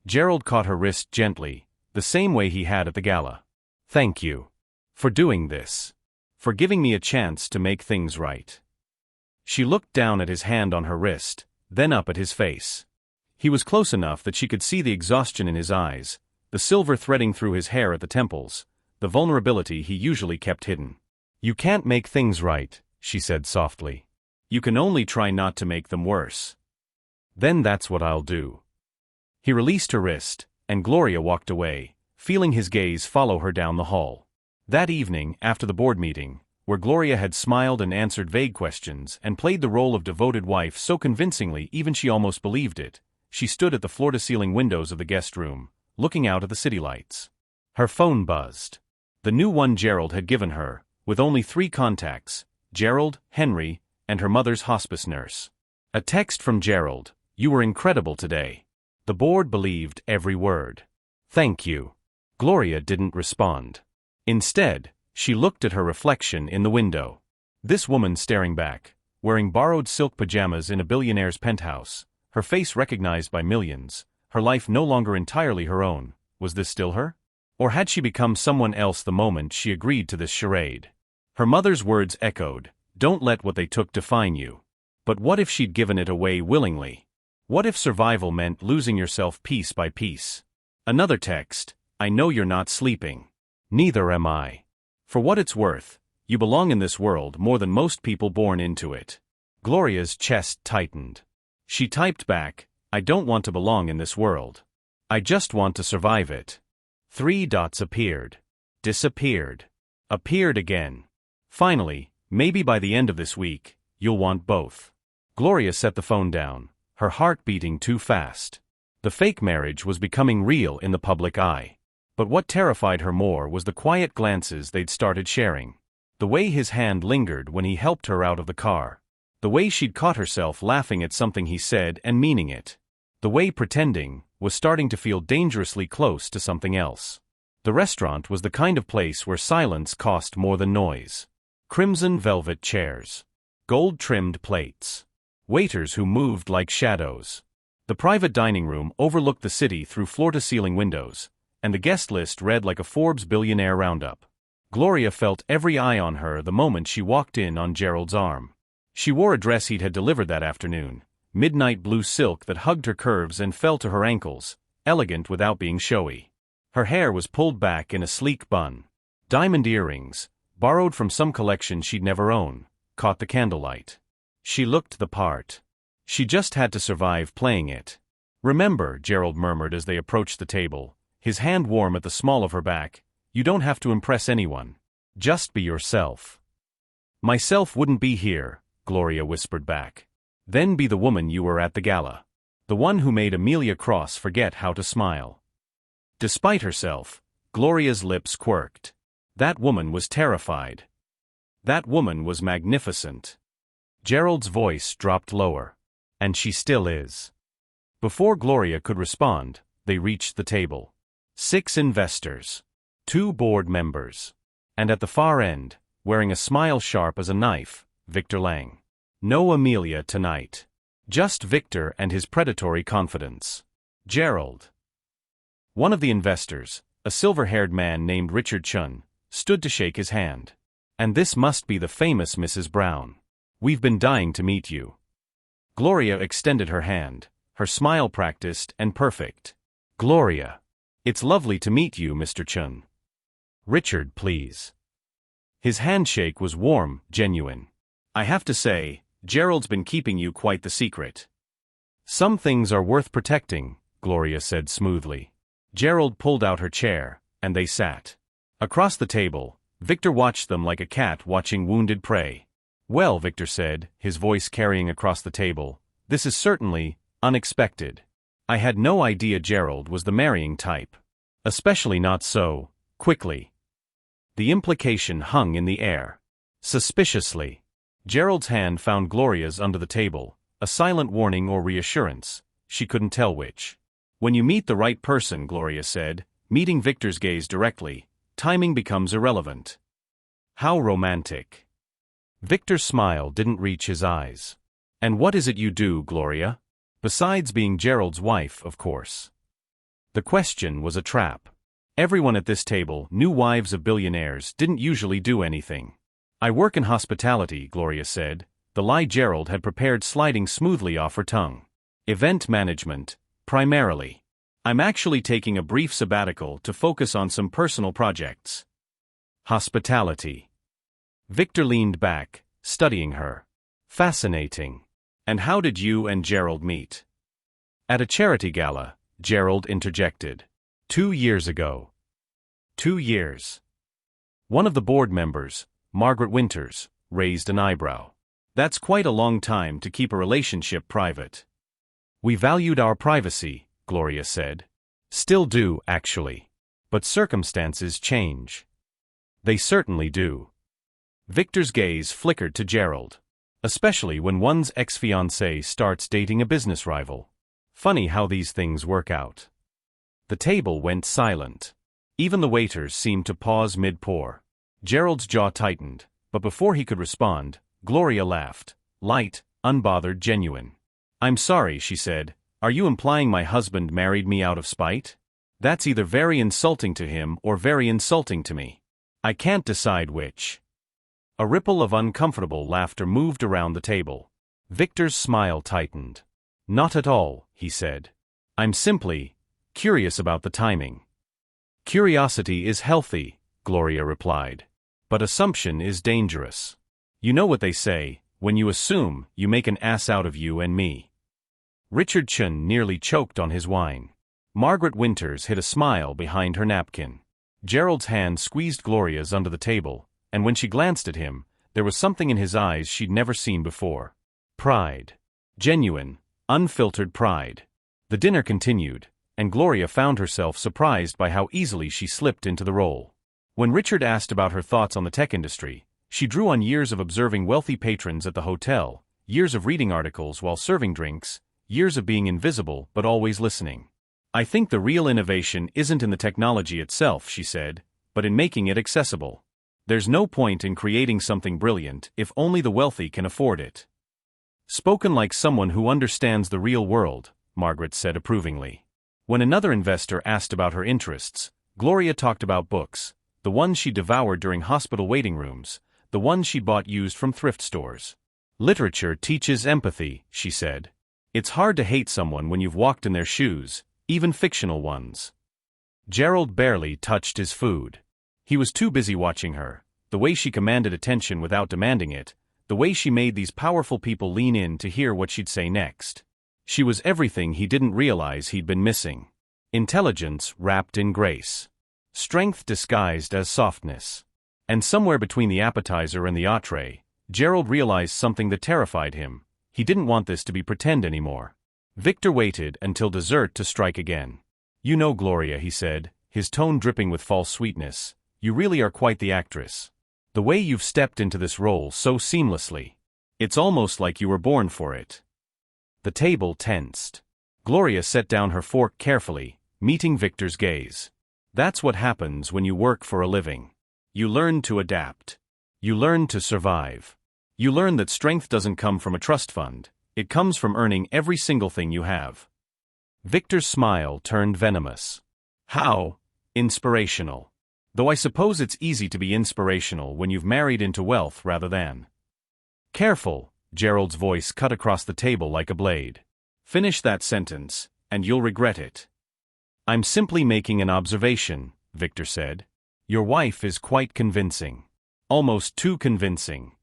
Gerald caught her wrist gently, the same way he had at the gala. Thank you. For doing this. For giving me a chance to make things right. She looked down at his hand on her wrist, then up at his face. He was close enough that she could see the exhaustion in his eyes, the silver threading through his hair at the temples, the vulnerability he usually kept hidden. You can't make things right, she said softly. You can only try not to make them worse. Then that's what I'll do. He released her wrist, and Gloria walked away, feeling his gaze follow her down the hall. That evening, after the board meeting, where Gloria had smiled and answered vague questions and played the role of devoted wife so convincingly even she almost believed it, she stood at the floor-to-ceiling windows of the guest room, looking out at the city lights. Her phone buzzed. The new one Gerald had given her, with only 3 contacts: Gerald, Henry, and her mother's hospice nurse. A text from Gerald: "You were incredible today." The board believed every word. "Thank you." Gloria didn't respond. Instead, she looked at her reflection in the window. This woman staring back, wearing borrowed silk pajamas in a billionaire's penthouse, her face recognized by millions, her life no longer entirely her own. Was this still her? Or had she become someone else the moment she agreed to this charade? Her mother's words echoed, "Don't let what they took define you." But what if she'd given it away willingly? What if survival meant losing yourself piece by piece? Another text: "I know you're not sleeping. Neither am I. For what it's worth, you belong in this world more than most people born into it." Gloria's chest tightened. She typed back, "I don't want to belong in this world. I just want to survive it." 3 dots appeared. Disappeared. Appeared again. Finally, "Maybe by the end of this week, you'll want both." Gloria set the phone down, her heart beating too fast. The fake marriage was becoming real in the public eye. But what terrified her more was the quiet glances they'd started sharing. The way his hand lingered when he helped her out of the car. The way she'd caught herself laughing at something he said and meaning it. The way pretending was starting to feel dangerously close to something else. The restaurant was the kind of place where silence cost more than noise. Crimson velvet chairs. Gold-trimmed plates. Waiters who moved like shadows. The private dining room overlooked the city through floor-to-ceiling windows, and the guest list read like a Forbes billionaire roundup. Gloria felt every eye on her the moment she walked in on Gerald's arm. She wore a dress he'd had delivered that afternoon, midnight blue silk that hugged her curves and fell to her ankles, elegant without being showy. Her hair was pulled back in a sleek bun. Diamond earrings, borrowed from some collection she'd never owned, caught the candlelight. She looked the part. She just had to survive playing it. "Remember," Gerald murmured as they approached the table, his hand warm at the small of her back, "you don't have to impress anyone. Just be yourself." "Myself wouldn't be here," Gloria whispered back. "Then be the woman you were at the gala. The one who made Amelia Cross forget how to smile." Despite herself, Gloria's lips quirked. That woman was terrified. That woman was magnificent. Gerald's voice dropped lower. "And she still is." Before Gloria could respond, they reached the table. 6 investors. 2 board members. And at the far end, wearing a smile sharp as a knife, Victor Lang. No Amelia tonight. Just Victor and his predatory confidence. Gerald. One of the investors, a silver-haired man named Richard Chun, stood to shake his hand. "And this must be the famous Mrs. Brown. We've been dying to meet you." Gloria extended her hand, her smile practiced and perfect. "Gloria. It's lovely to meet you, Mr. Chun." "Richard, please." His handshake was warm, genuine. "I have to say, Gerald's been keeping you quite the secret." "Some things are worth protecting," Gloria said smoothly. Gerald pulled out her chair, and they sat. Across the table, Victor watched them like a cat watching wounded prey. "Well," Victor said, his voice carrying across the table, "this is certainly unexpected. I had no idea Gerald was the marrying type. Especially not so quickly." The implication hung in the air. Suspiciously. Gerald's hand found Gloria's under the table, a silent warning or reassurance, she couldn't tell which. "When you meet the right person," Gloria said, meeting Victor's gaze directly, "timing becomes irrelevant." How romantic. Victor's smile didn't reach his eyes. "And what is it you do, Gloria? Besides being Gerald's wife, of course." The question was a trap. Everyone at this table knew wives of billionaires didn't usually do anything. "I work in hospitality," Gloria said, the lie Gerald had prepared sliding smoothly off her tongue. "Event management, primarily. I'm actually taking a brief sabbatical to focus on some personal projects." Hospitality. Victor leaned back, studying her. "Fascinating. And how did you and Gerald meet?" "At a charity gala," Gerald interjected. 2 years ago." 2 years. One of the board members, Margaret Winters, raised an eyebrow. "That's quite a long time to keep a relationship private." "We valued our privacy," Gloria said. "Still do, actually. But circumstances change." They certainly do. Victor's gaze flickered to Gerald. Especially when one's ex-fiancée starts dating a business rival. Funny how these things work out. The table went silent. Even the waiters seemed to pause mid-pour. Gerald's jaw tightened, but before he could respond, Gloria laughed. Light, unbothered, genuine. "I'm sorry," she said. "Are you implying my husband married me out of spite? That's either very insulting to him or very insulting to me. I can't decide which." A ripple of uncomfortable laughter moved around the table. Victor's smile tightened. "Not at all," he said. "I'm simply curious about the timing." "Curiosity is healthy," Gloria replied. "But assumption is dangerous. You know what they say, when you assume, you make an ass out of you and me." Richard Chun nearly choked on his wine. Margaret Winters hid a smile behind her napkin. Gerald's hand squeezed Gloria's under the table, and when she glanced at him, there was something in his eyes she'd never seen before. Pride. Genuine, unfiltered pride. The dinner continued, and Gloria found herself surprised by how easily she slipped into the role. When Richard asked about her thoughts on the tech industry, she drew on years of observing wealthy patrons at the hotel, years of reading articles while serving drinks, years of being invisible but always listening. "I think the real innovation isn't in the technology itself," she said, "but in making it accessible. There's no point in creating something brilliant if only the wealthy can afford it." "Spoken like someone who understands the real world," Margaret said approvingly. When another investor asked about her interests, Gloria talked about books, the ones she devoured during hospital waiting rooms, the ones she bought used from thrift stores. "Literature teaches empathy," she said. "It's hard to hate someone when you've walked in their shoes, even fictional ones." Gerald barely touched his food. He was too busy watching her, the way she commanded attention without demanding it, the way she made these powerful people lean in to hear what she'd say next. She was everything he didn't realize he'd been missing. Intelligence wrapped in grace. Strength disguised as softness. And somewhere between the appetizer and the entree, Gerald realized something that terrified him. He didn't want this to be pretend anymore. Victor waited until dessert to strike again. "You know, Gloria," he said, his tone dripping with false sweetness, "you really are quite the actress. The way you've stepped into this role so seamlessly. It's almost like you were born for it." The table tensed. Gloria set down her fork carefully, meeting Victor's gaze. "That's what happens when you work for a living. You learn to adapt. You learn to survive. You learn that strength doesn't come from a trust fund, it comes from earning every single thing you have." Victor's smile turned venomous. "How inspirational. Though I suppose it's easy to be inspirational when you've married into wealth rather than." "Careful," Gerald's voice cut across the table like a blade. "Finish that sentence, and you'll regret it." "I'm simply making an observation," Victor said. "Your wife is quite convincing. Almost too convincing."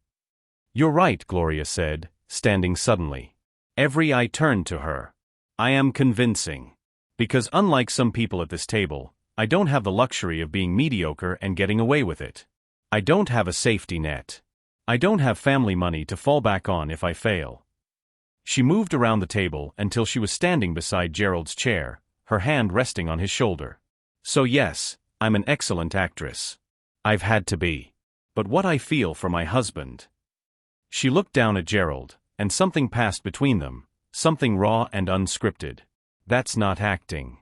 "You're right," Gloria said, standing suddenly. Every eye turned to her. "I am convincing. Because unlike some people at this table, I don't have the luxury of being mediocre and getting away with it. I don't have a safety net. I don't have family money to fall back on if I fail." She moved around the table until she was standing beside Gerald's chair, her hand resting on his shoulder. "So yes, I'm an excellent actress. I've had to be. But what I feel for my husband." She looked down at Gerald, and something passed between them, something raw and unscripted. "That's not acting."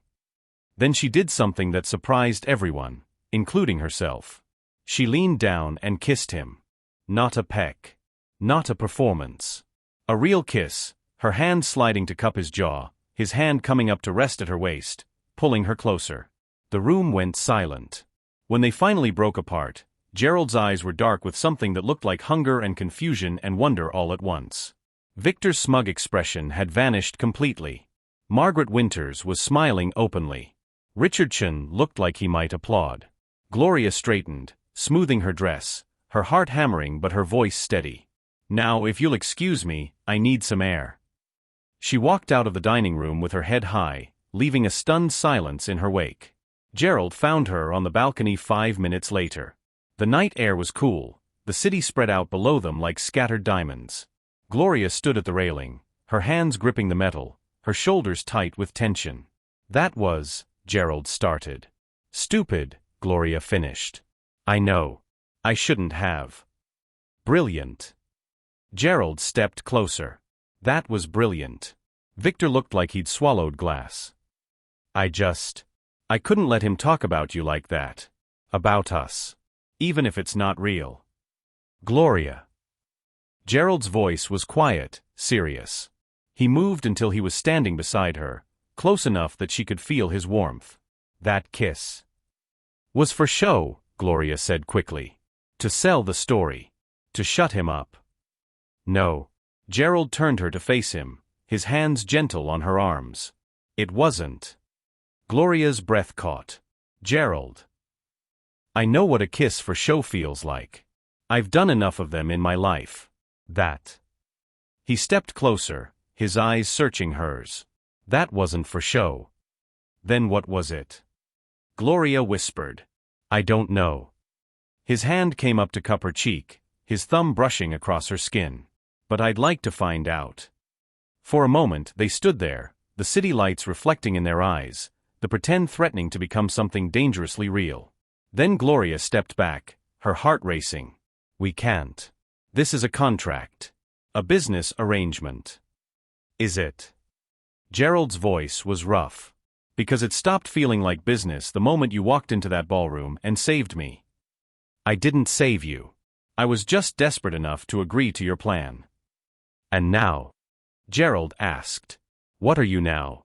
Then she did something that surprised everyone, including herself. She leaned down and kissed him. Not a peck. Not a performance. A real kiss, her hand sliding to cup his jaw, his hand coming up to rest at her waist, pulling her closer. The room went silent. When they finally broke apart, Gerald's eyes were dark with something that looked like hunger and confusion and wonder all at once. Victor's smug expression had vanished completely. Margaret Winters was smiling openly. Richard Chun looked like he might applaud. Gloria straightened, smoothing her dress, her heart hammering but her voice steady. "Now if you'll excuse me, I need some air." She walked out of the dining room with her head high, leaving a stunned silence in her wake. Gerald found her on the balcony 5 minutes later. The night air was cool, the city spread out below them like scattered diamonds. Gloria stood at the railing, her hands gripping the metal, her shoulders tight with tension. "That was," Gerald started. "Stupid," Gloria finished. "I know. I shouldn't have. Brilliant. Gerald stepped closer. That was brilliant. Victor looked like he'd swallowed glass. I couldn't let him talk about you like that. About us. Even if it's not real. Gloria. Gerald's voice was quiet, serious. He moved until he was standing beside her, close enough that she could feel his warmth. That kiss was for show, Gloria said quickly. To sell the story. To shut him up. No. Gerald turned her to face him, his hands gentle on her arms. It wasn't. Gloria's breath caught. Gerald. I know what a kiss for show feels like. I've done enough of them in my life. That. He stepped closer, his eyes searching hers. That wasn't for show. Then what was it? Gloria whispered. I don't know. His hand came up to cup her cheek, his thumb brushing across her skin. But I'd like to find out. For a moment they stood there, the city lights reflecting in their eyes, the pretend threatening to become something dangerously real. Then Gloria stepped back, her heart racing. We can't. This is a contract. A business arrangement. Is it? Gerald's voice was rough. Because it stopped feeling like business the moment you walked into that ballroom and saved me. I didn't save you. I was just desperate enough to agree to your plan. And now? Gerald asked. What are you now?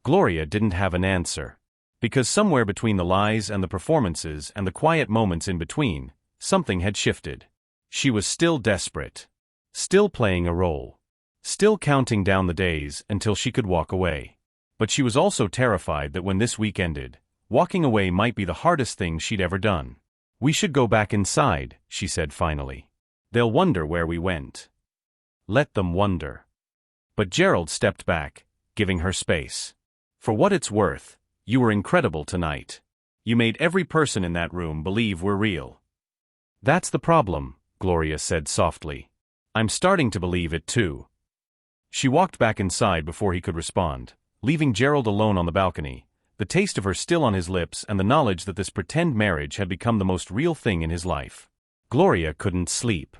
Gloria didn't have an answer. Because somewhere between the lies and the performances and the quiet moments in between, something had shifted. She was still desperate. Still playing a role. Still counting down the days until she could walk away. But she was also terrified that when this week ended, walking away might be the hardest thing she'd ever done. We should go back inside, she said finally. They'll wonder where we went. Let them wonder. But Gerald stepped back, giving her space. For what it's worth, you were incredible tonight. You made every person in that room believe we're real. That's the problem, Gloria said softly. I'm starting to believe it too. She walked back inside before he could respond, leaving Gerald alone on the balcony, the taste of her still on his lips and the knowledge that this pretend marriage had become the most real thing in his life. Gloria couldn't sleep.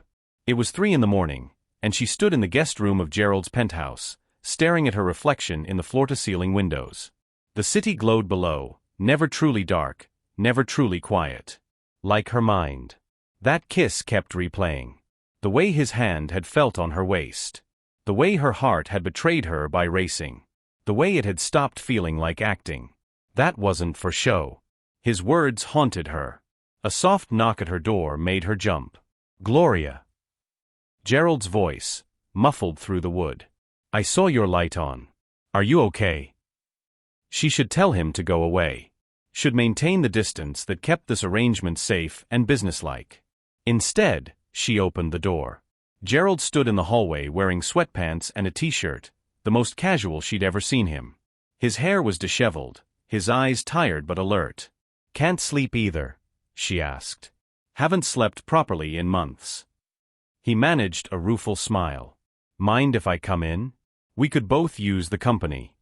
It was 3 a.m, and she stood in the guest room of Gerald's penthouse, staring at her reflection in the floor-to-ceiling windows. The city glowed below, never truly dark, never truly quiet. Like her mind. That kiss kept replaying. The way his hand had felt on her waist. The way her heart had betrayed her by racing. The way it had stopped feeling like acting. That wasn't for show. His words haunted her. A soft knock at her door made her jump. Gloria. Gerald's voice, muffled through the wood. I saw your light on. Are you okay? She should tell him to go away. Should maintain the distance that kept this arrangement safe and businesslike. Instead, she opened the door. Gerald stood in the hallway wearing sweatpants and a t-shirt, the most casual she'd ever seen him. His hair was disheveled, his eyes tired but alert. Can't sleep either, she asked. Haven't slept properly in months. He managed a rueful smile. Mind if I come in? We could both use the company.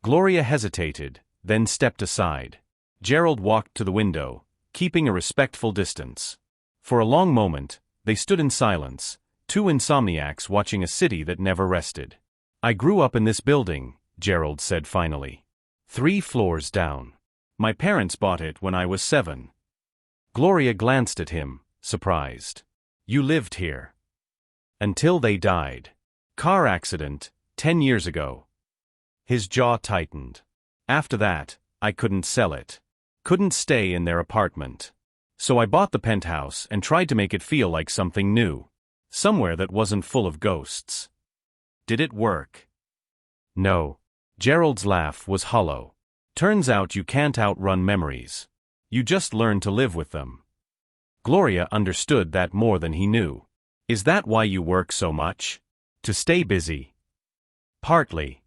Gloria hesitated, then stepped aside. Gerald walked to the window, keeping a respectful distance. For a long moment, they stood in silence, two insomniacs watching a city that never rested. I grew up in this building, Gerald said finally. 3 floors down. My parents bought it when I was 7. Gloria glanced at him, surprised. You lived here. Until they died. Car accident, 10 years ago. His jaw tightened. After that, I couldn't sell it. Couldn't stay in their apartment. So I bought the penthouse and tried to make it feel like something new. Somewhere that wasn't full of ghosts. Did it work? No. Gerald's laugh was hollow. Turns out you can't outrun memories. You just learn to live with them. Gloria understood that more than he knew. Is that why you work so much? To stay busy? Partly.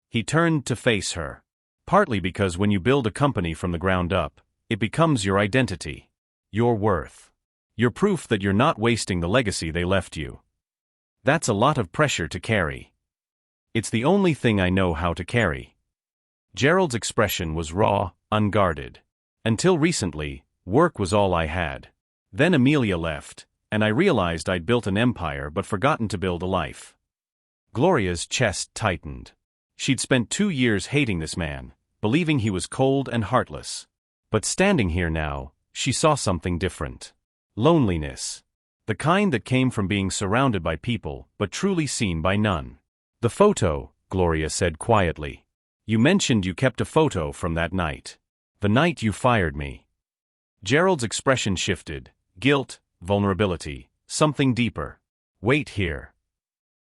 He turned to face her. Partly because when you build a company from the ground up, it becomes your identity. Your worth. Your proof that you're not wasting the legacy they left you. That's a lot of pressure to carry. It's the only thing I know how to carry. Gerald's expression was raw, unguarded. Until recently, work was all I had. Then Amelia left, and I realized I'd built an empire but forgotten to build a life. Gloria's chest tightened. She'd spent 2 years hating this man, believing he was cold and heartless. But standing here now, she saw something different. Loneliness. The kind that came from being surrounded by people but truly seen by none. "The photo," Gloria said quietly. "You mentioned you kept a photo from that night. The night you fired me." Gerald's expression shifted. Guilt, vulnerability, something deeper. "Wait here."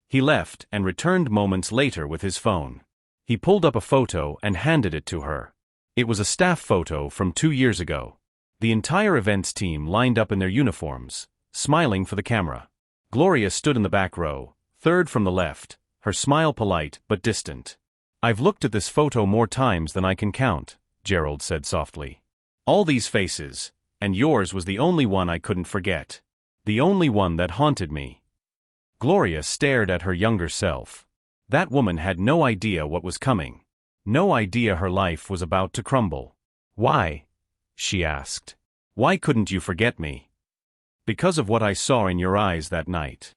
He left and returned moments later with his phone. He pulled up a photo and handed it to her. It was a staff photo from 2 years ago. The entire events team lined up in their uniforms, smiling for the camera. Gloria stood in the back row, third from the left, her smile polite but distant. "I've looked at this photo more times than I can count," Gerald said softly. "All these faces, and yours was the only one I couldn't forget. The only one that haunted me." Gloria stared at her younger self. That woman had no idea what was coming. No idea her life was about to crumble. "Why?" she asked. "Why couldn't you forget me?" "Because of what I saw in your eyes that night."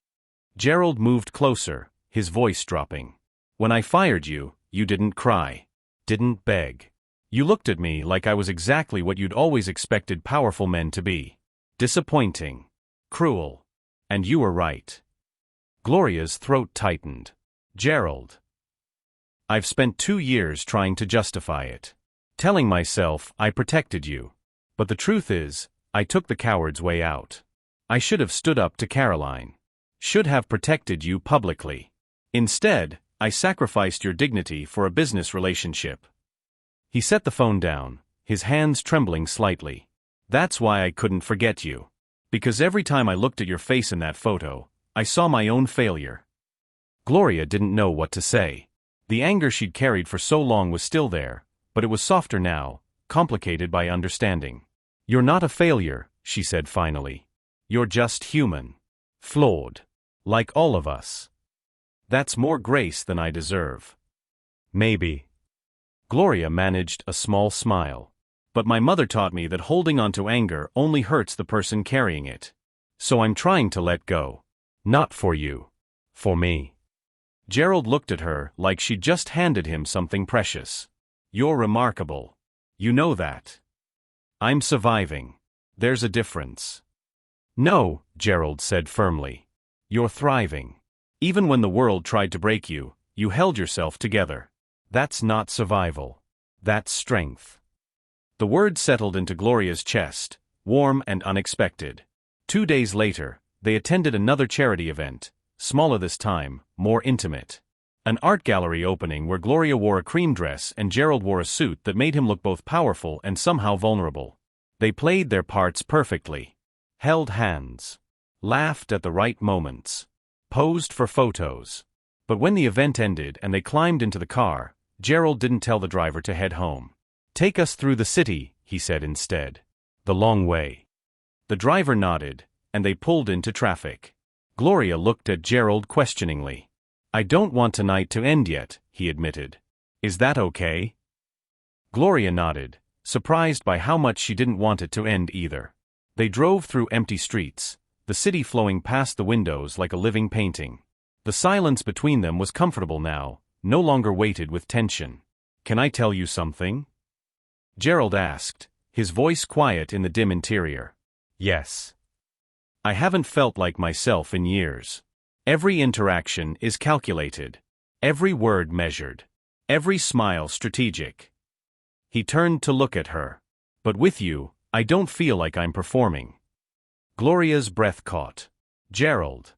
Gerald moved closer, his voice dropping. "When I fired you, you didn't cry. Didn't beg. You looked at me like I was exactly what you'd always expected powerful men to be. Disappointing. Cruel. And you were right." Gloria's throat tightened. "Gerald. I've spent 2 years trying to justify it. Telling myself I protected you. But the truth is, I took the coward's way out. I should have stood up to Caroline. Should have protected you publicly. Instead, I sacrificed your dignity for a business relationship." He set the phone down, his hands trembling slightly. "That's why I couldn't forget you. Because every time I looked at your face in that photo, I saw my own failure." Gloria didn't know what to say. The anger she'd carried for so long was still there, but it was softer now, complicated by understanding. "You're not a failure," she said finally. "You're just human. Flawed. Like all of us. That's more grace than I deserve." "Maybe." Gloria managed a small smile. "But my mother taught me that holding on to anger only hurts the person carrying it. So I'm trying to let go. Not for you. For me." Gerald looked at her like she'd just handed him something precious. "You're remarkable. You know that. I'm surviving. There's a difference." "No," Gerald said firmly. "You're thriving. Even when the world tried to break you, you held yourself together. That's not survival. That's strength." The word settled into Gloria's chest, warm and unexpected. 2 days later, they attended another charity event, smaller this time, more intimate. An art gallery opening where Gloria wore a cream dress and Gerald wore a suit that made him look both powerful and somehow vulnerable. They played their parts perfectly. Held hands. Laughed at the right moments. Posed for photos. But when the event ended and they climbed into the car, Gerald didn't tell the driver to head home. "Take us through the city," he said instead. "The long way." The driver nodded, and they pulled into traffic. Gloria looked at Gerald questioningly. "I don't want tonight to end yet," he admitted. "Is that okay?" Gloria nodded, surprised by how much she didn't want it to end either. They drove through empty streets, the city flowing past the windows like a living painting. The silence between them was comfortable now, no longer weighted with tension. "Can I tell you something?" Gerald asked, his voice quiet in the dim interior. "Yes." "I haven't felt like myself in years. Every interaction is calculated. Every word measured. Every smile strategic." He turned to look at her. "But with you, I don't feel like I'm performing." Gloria's breath caught. "Gerald.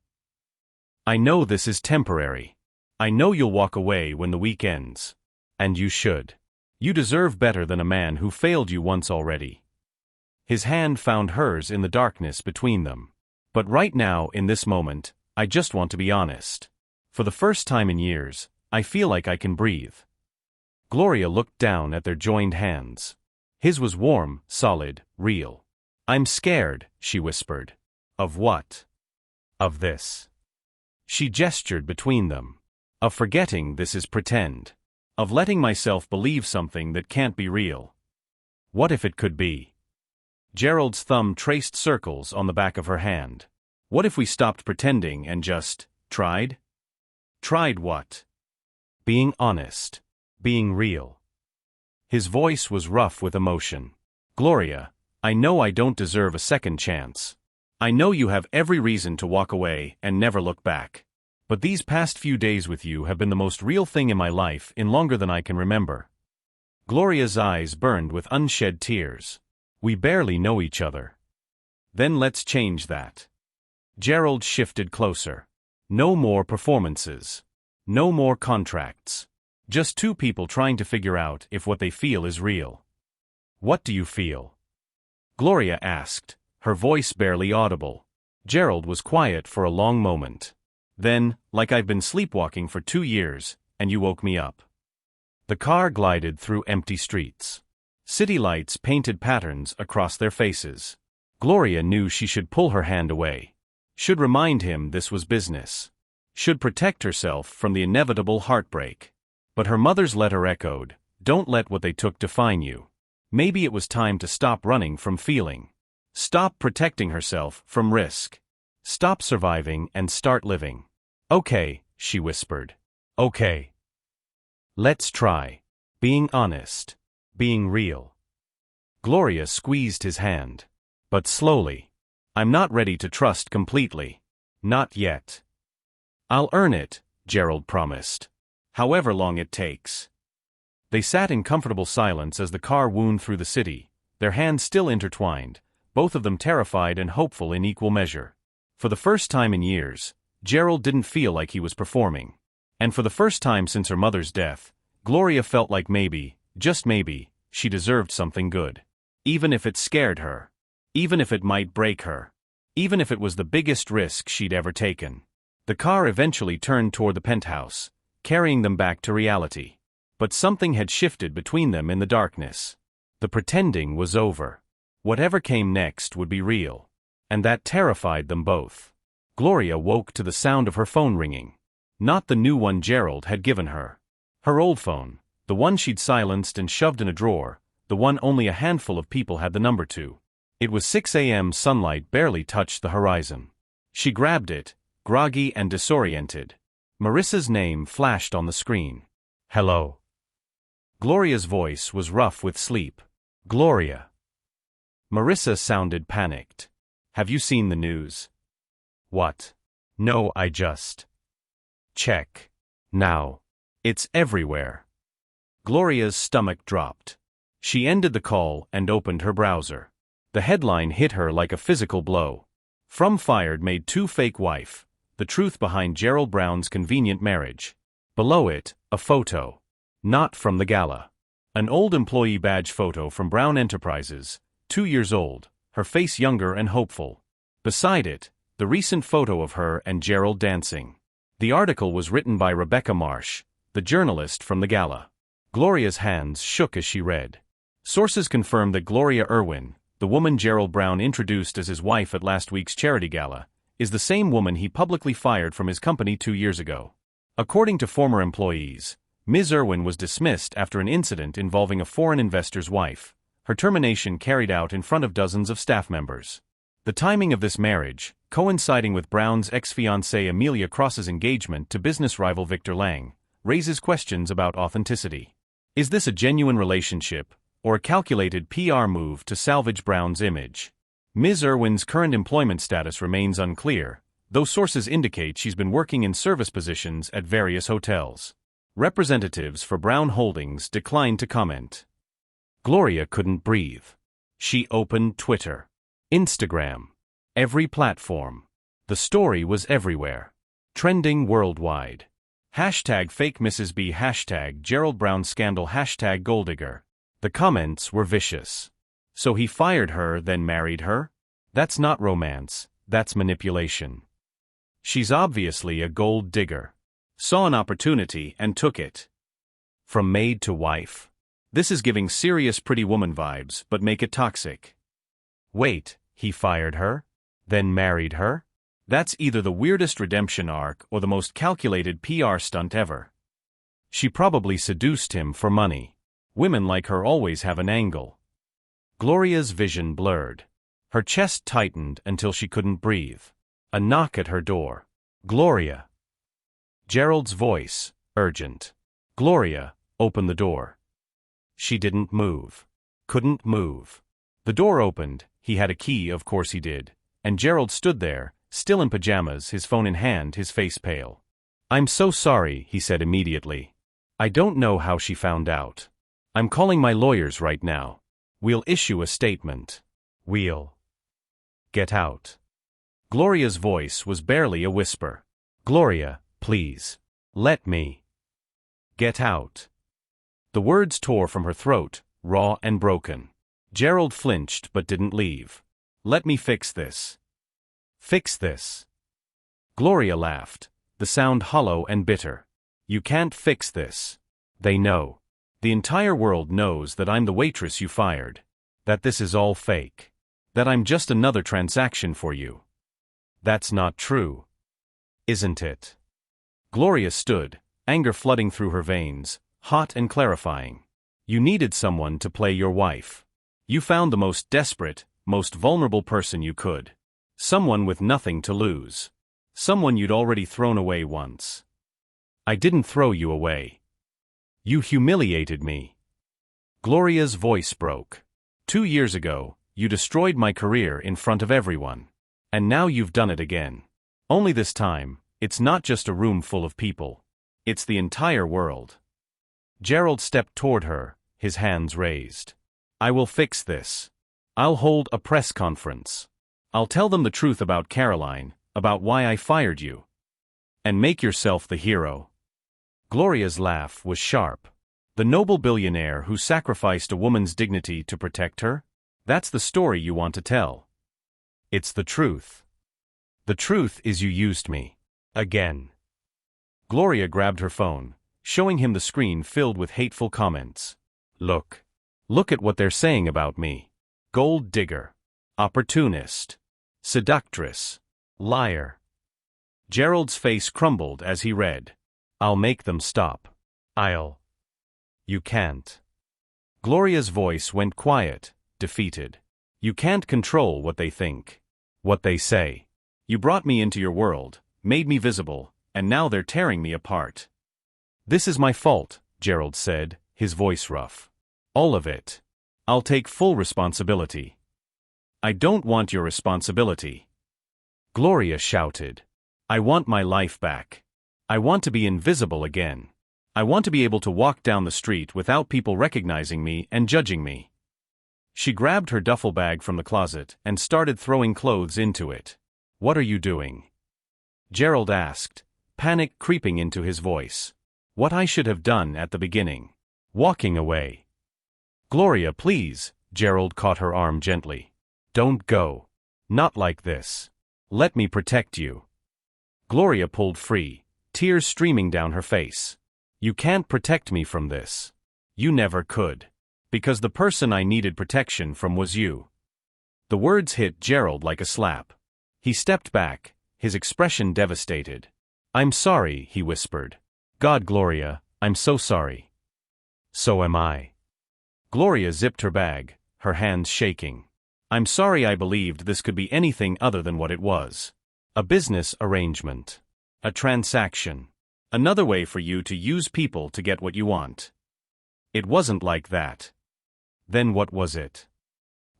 I know this is temporary. I know you'll walk away when the week ends. And you should. You deserve better than a man who failed you once already." His hand found hers in the darkness between them. "But right now, in this moment, I just want to be honest. For the first time in years, I feel like I can breathe." Gloria looked down at their joined hands. His was warm, solid, real. "I'm scared," she whispered. "Of what?" "Of this." She gestured between them. "Of forgetting this is pretend. Of letting myself believe something that can't be real. What if it could be?" Gerald's thumb traced circles on the back of her hand. What if we stopped pretending and just tried? Tried what? Being honest. Being real. His voice was rough with emotion. Gloria, I know I don't deserve a second chance. I know you have every reason to walk away and never look back. But these past few days with you have been the most real thing in my life in longer than I can remember. Gloria's eyes burned with unshed tears. We barely know each other. Then let's change that. Gerald shifted closer. No more performances. No more contracts. Just two people trying to figure out if what they feel is real. What do you feel? Gloria asked, her voice barely audible. Gerald was quiet for a long moment. Then, like I've been sleepwalking for 2 years, and you woke me up. The car glided through empty streets. City lights painted patterns across their faces. Gloria knew she should pull her hand away. Should remind him this was business. Should protect herself from the inevitable heartbreak. But her mother's letter echoed, don't let what they took define you. Maybe it was time to stop running from feeling. Stop protecting herself from risk. Stop surviving and start living. Okay, she whispered. Okay. Let's try. Being honest. Being real. Gloria squeezed his hand. But slowly. I'm not ready to trust completely. Not yet. I'll earn it, Gerald promised. However long it takes. They sat in comfortable silence as the car wound through the city, their hands still intertwined, both of them terrified and hopeful in equal measure. For the first time in years, Gerald didn't feel like he was performing. And for the first time since her mother's death, Gloria felt like maybe, just maybe, she deserved something good. Even if it scared her. Even if it might break her. Even if it was the biggest risk she'd ever taken. The car eventually turned toward the penthouse, carrying them back to reality. But something had shifted between them in the darkness. The pretending was over. Whatever came next would be real. And that terrified them both. Gloria woke to the sound of her phone ringing. Not the new one Gerald had given her. Her old phone, the one she'd silenced and shoved in a drawer, the one only a handful of people had the number to. It was 6 a.m. Sunlight barely touched the horizon. She grabbed it, groggy and disoriented. Marissa's name flashed on the screen. Hello. Gloria's voice was rough with sleep. Gloria. Marissa sounded panicked. Have you seen the news? What? No, I just. Check. Now. It's everywhere. Gloria's stomach dropped. She ended the call and opened her browser. The headline hit her like a physical blow. From fired made to fake wife. The truth behind Gerald Brown's convenient marriage. Below it, a photo. Not from the gala. An old employee badge photo from Brown Enterprises, 2 years old, her face younger and hopeful. Beside it, the recent photo of her and Gerald dancing. The article was written by Rebecca Marsh, the journalist from the gala. Gloria's hands shook as she read. Sources confirmed that Gloria Irwin, the woman Gerald Brown introduced as his wife at last week's charity gala, is the same woman he publicly fired from his company 2 years ago. According to former employees, Ms. Irwin was dismissed after an incident involving a foreign investor's wife, her termination carried out in front of dozens of staff members. The timing of this marriage, coinciding with Brown's ex-fiancée Amelia Cross's engagement to business rival Victor Lang, raises questions about authenticity. Is this a genuine relationship, or a calculated PR move to salvage Brown's image? Ms. Irwin's current employment status remains unclear, though sources indicate she's been working in service positions at various hotels. Representatives for Brown Holdings declined to comment. Gloria couldn't breathe. She opened Twitter. Instagram. Every platform. The story was everywhere. Trending worldwide. Hashtag fake Mrs. B. Hashtag Gerald Brown scandal. Hashtag golddigger. The comments were vicious. So he fired her then married her? That's not romance, that's manipulation. She's obviously a gold digger. Saw an opportunity and took it. From maid to wife. This is giving serious Pretty Woman vibes, but make it toxic. Wait, he fired her? Then married her? That's either the weirdest redemption arc or the most calculated PR stunt ever. She probably seduced him for money. Women like her always have an angle. Gloria's vision blurred. Her chest tightened until she couldn't breathe. A knock at her door. Gloria. Gerald's voice, urgent. Gloria, open the door. She didn't move. Couldn't move. The door opened, he had a key, of course he did, and Gerald stood there, still in pajamas, his phone in hand, his face pale. "I'm so sorry," he said immediately. "I don't know how she found out. I'm calling my lawyers right now. We'll issue a statement. We'll get out." Gloria's voice was barely a whisper. "Gloria, please. Let me get out." The words tore from her throat, raw and broken. Gerald flinched but didn't leave. "Let me fix this." "Fix this?" Gloria laughed, the sound hollow and bitter. "You can't fix this. They know. The entire world knows that I'm the waitress you fired. That this is all fake. That I'm just another transaction for you. That's not true. Isn't it?" Gloria stood, anger flooding through her veins, hot and clarifying. "You needed someone to play your wife. You found the most desperate, most vulnerable person you could. Someone with nothing to lose. Someone you'd already thrown away once. I didn't throw you away. You humiliated me." Gloria's voice broke. 2 years ago, you destroyed my career in front of everyone. And now you've done it again. Only this time, it's not just a room full of people. It's the entire world. Gerald stepped toward her, his hands raised. "I will fix this. I'll hold a press conference. I'll tell them the truth about Caroline, about why I fired you. And make yourself the hero." Gloria's laugh was sharp. "The noble billionaire who sacrificed a woman's dignity to protect her? That's the story you want to tell. It's the truth. The truth is you used me. Again." Gloria grabbed her phone, showing him the screen filled with hateful comments. "Look. Look at what they're saying about me. Gold digger. Opportunist. Seductress. Liar." Gerald's face crumbled as he read. "I'll make them stop. I'll." "You can't." Gloria's voice went quiet, defeated. "You can't control what they think. What they say. You brought me into your world, made me visible, and now they're tearing me apart." "This is my fault," Gerald said, his voice rough. "All of it. I'll take full responsibility." "I don't want your responsibility." Gloria shouted. "I want my life back. I want to be invisible again. I want to be able to walk down the street without people recognizing me and judging me." She grabbed her duffel bag from the closet and started throwing clothes into it. "What are you doing?" Gerald asked, panic creeping into his voice. "What I should have done at the beginning. Walking away." "Gloria, please," Gerald caught her arm gently. "Don't go. Not like this. Let me protect you." Gloria pulled free, tears streaming down her face. "You can't protect me from this. You never could. Because the person I needed protection from was you." The words hit Gerald like a slap. He stepped back, his expression devastated. "I'm sorry," he whispered. "God, Gloria, I'm so sorry." "So am I." Gloria zipped her bag, her hands shaking. "I'm sorry I believed this could be anything other than what it was. A business arrangement. A transaction. Another way for you to use people to get what you want. It wasn't like that." "Then what was it?"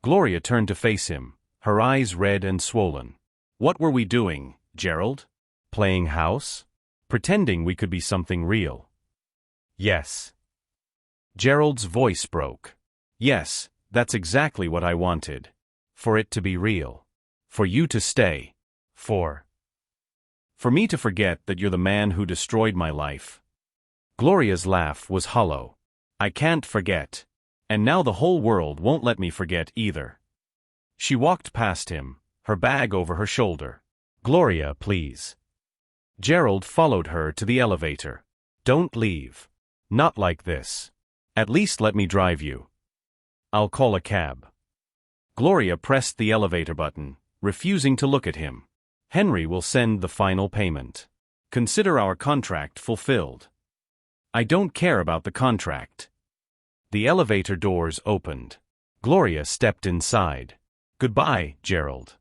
Gloria turned to face him, her eyes red and swollen. "What were we doing, Gerald? Playing house? Pretending we could be something real?" "Yes." Gerald's voice broke. "Yes, that's exactly what I wanted. For it to be real. For you to stay. For me to forget that you're the man who destroyed my life." Gloria's laugh was hollow. "I can't forget. And now the whole world won't let me forget either." She walked past him, her bag over her shoulder. "Gloria, please." Gerald followed her to the elevator. "Don't leave. Not like this. At least let me drive you." "I'll call a cab." Gloria pressed the elevator button, refusing to look at him. "Henry will send the final payment. Consider our contract fulfilled." "I don't care about the contract." The elevator doors opened. Gloria stepped inside. "Goodbye, Gerald."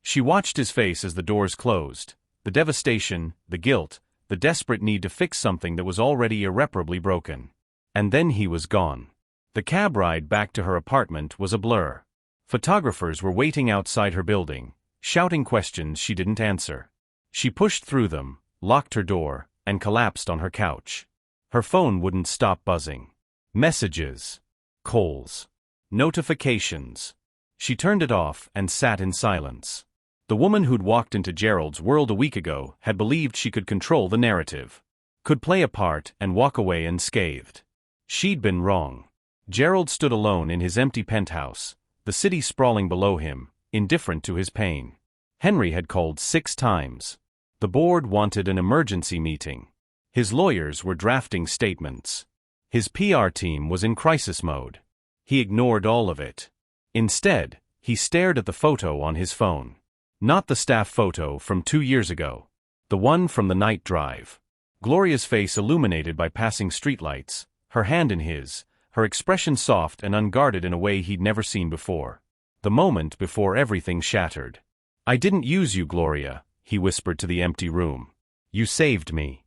She watched his face as the doors closed. The devastation, the guilt, the desperate need to fix something that was already irreparably broken. And then he was gone. The cab ride back to her apartment was a blur. Photographers were waiting outside her building, shouting questions she didn't answer. She pushed through them, locked her door, and collapsed on her couch. Her phone wouldn't stop buzzing. Messages. Calls. Notifications. She turned it off and sat in silence. The woman who'd walked into Gerald's world a week ago had believed she could control the narrative. Could play a part and walk away unscathed. She'd been wrong. Gerald stood alone in his empty penthouse, the city sprawling below him, indifferent to his pain. Henry had called 6 times. The board wanted an emergency meeting. His lawyers were drafting statements. His PR team was in crisis mode. He ignored all of it. Instead, he stared at the photo on his phone. Not the staff photo from 2 years ago. The one from the night drive. Gloria's face illuminated by passing streetlights, her hand in his, her expression soft and unguarded in a way he'd never seen before. The moment before everything shattered. "I didn't use you, Gloria," he whispered to the empty room. "You saved me."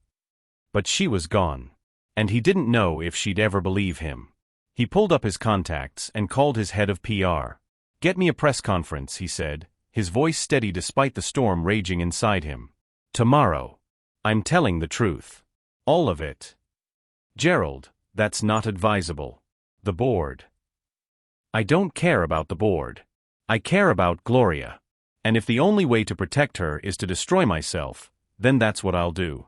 But she was gone. And he didn't know if she'd ever believe him. He pulled up his contacts and called his head of PR. "Get me a press conference," he said, his voice steady despite the storm raging inside him. "Tomorrow. I'm telling the truth. All of it." "Gerald, that's not advisable. The board." "I don't care about the board. I care about Gloria. And if the only way to protect her is to destroy myself, then that's what I'll do."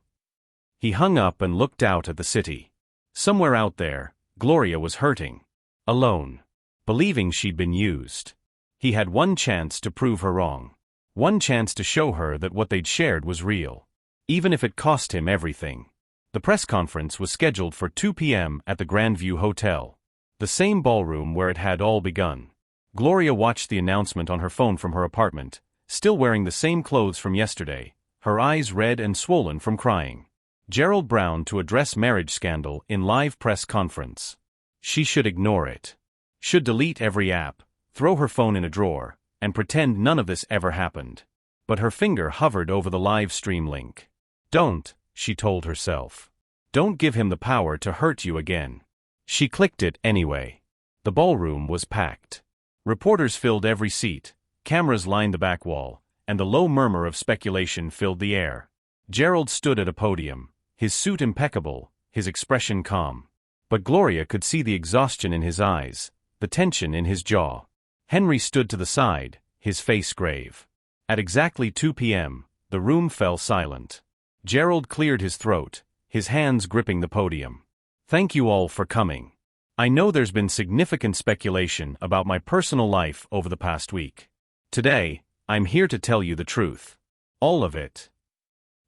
He hung up and looked out at the city. Somewhere out there, Gloria was hurting. Alone. Believing she'd been used. He had one chance to prove her wrong. One chance to show her that what they'd shared was real. Even if it cost him everything. The press conference was scheduled for 2 p.m. at the Grandview Hotel. The same ballroom where it had all begun. Gloria watched the announcement on her phone from her apartment, still wearing the same clothes from yesterday, her eyes red and swollen from crying. Gerald Brown to address marriage scandal in live press conference. She should ignore it. Should delete every app, throw her phone in a drawer, and pretend none of this ever happened. But her finger hovered over the live stream link. "Don't," she told herself. "Don't give him the power to hurt you again." She clicked it anyway. The ballroom was packed. Reporters filled every seat, cameras lined the back wall, and the low murmur of speculation filled the air. Gerald stood at a podium, his suit impeccable, his expression calm. But Gloria could see the exhaustion in his eyes, the tension in his jaw. Henry stood to the side, his face grave. At exactly 2 p.m., the room fell silent. Gerald cleared his throat, his hands gripping the podium. "Thank you all for coming. I know there's been significant speculation about my personal life over the past week. Today, I'm here to tell you the truth. All of it."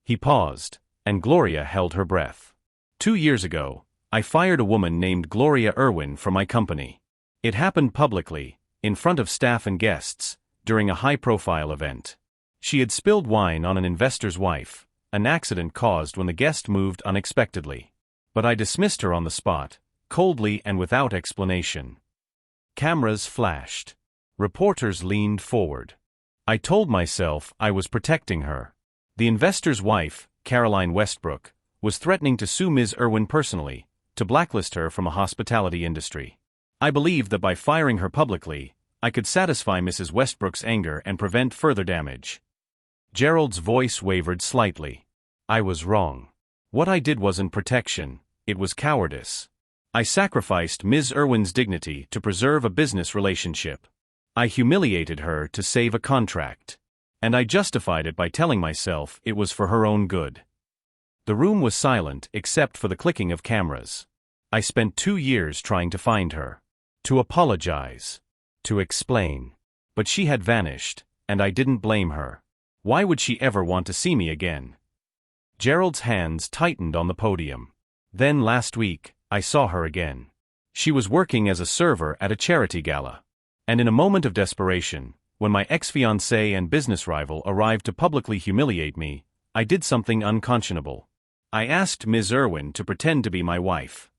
He paused, and Gloria held her breath. 2 years ago, I fired a woman named Gloria Irwin from my company. It happened publicly, in front of staff and guests, during a high-profile event. She had spilled wine on an investor's wife, an accident caused when the guest moved unexpectedly. But I dismissed her on the spot, coldly and without explanation. Cameras flashed. Reporters leaned forward. I told myself I was protecting her. The investor's wife, Caroline Westbrook, was threatening to sue Ms. Irwin personally, to blacklist her from a hospitality industry. I believed that by firing her publicly, I could satisfy Mrs. Westbrook's anger and prevent further damage. Gerald's voice wavered slightly. I was wrong. What I did wasn't protection, it was cowardice. I sacrificed Ms. Irwin's dignity to preserve a business relationship. I humiliated her to save a contract. And I justified it by telling myself it was for her own good. The room was silent except for the clicking of cameras. I spent 2 years trying to find her. To apologize. To explain. But she had vanished, and I didn't blame her. Why would she ever want to see me again? Gerald's hands tightened on the podium. Then last week, I saw her again. She was working as a server at a charity gala. And in a moment of desperation, when my ex-fiancé and business rival arrived to publicly humiliate me, I did something unconscionable. I asked Ms. Irwin to pretend to be my wife.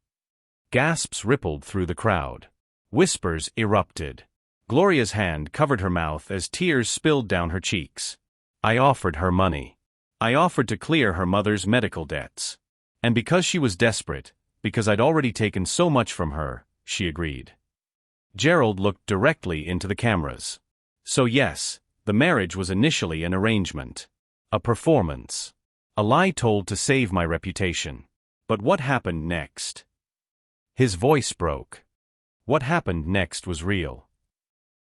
Gasps rippled through the crowd. Whispers erupted. Gloria's hand covered her mouth as tears spilled down her cheeks. I offered her money. I offered to clear her mother's medical debts. And because she was desperate, because I'd already taken so much from her, she agreed. Gerald looked directly into the cameras. So yes, the marriage was initially an arrangement. A performance. A lie told to save my reputation. But what happened next? His voice broke. What happened next was real.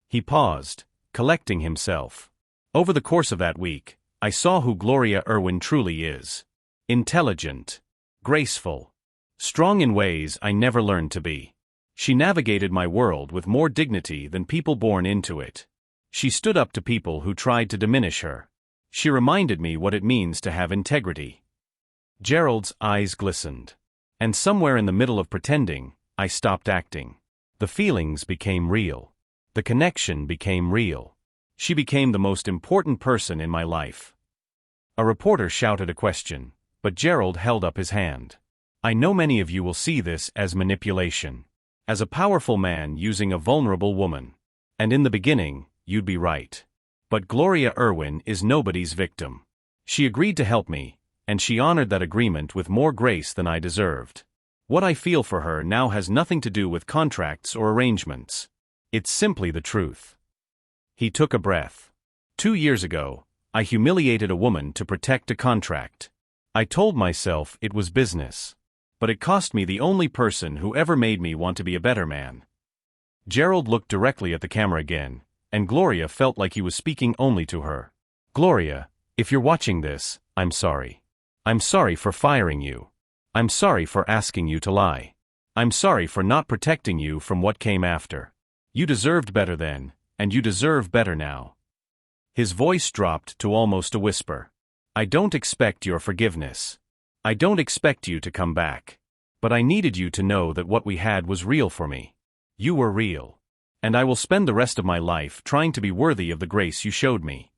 He paused, collecting himself. Over the course of that week, I saw who Gloria Irwin truly is. Intelligent. Graceful. Strong in ways I never learned to be. She navigated my world with more dignity than people born into it. She stood up to people who tried to diminish her. She reminded me what it means to have integrity. Gerald's eyes glistened. And somewhere in the middle of pretending, I stopped acting. The feelings became real. The connection became real. She became the most important person in my life. A reporter shouted a question, but Gerald held up his hand. I know many of you will see this as manipulation. As a powerful man using a vulnerable woman. And in the beginning, you'd be right. But Gloria Irwin is nobody's victim. She agreed to help me, and she honored that agreement with more grace than I deserved. What I feel for her now has nothing to do with contracts or arrangements. It's simply the truth. He took a breath. 2 years ago, I humiliated a woman to protect a contract. I told myself it was business. But it cost me the only person who ever made me want to be a better man. Gerald looked directly at the camera again, and Gloria felt like he was speaking only to her. Gloria, if you're watching this, I'm sorry. I'm sorry for firing you. I'm sorry for asking you to lie. I'm sorry for not protecting you from what came after. You deserved better then, and you deserve better now. His voice dropped to almost a whisper. I don't expect your forgiveness. I don't expect you to come back. But I needed you to know that what we had was real for me. You were real. And I will spend the rest of my life trying to be worthy of the grace you showed me.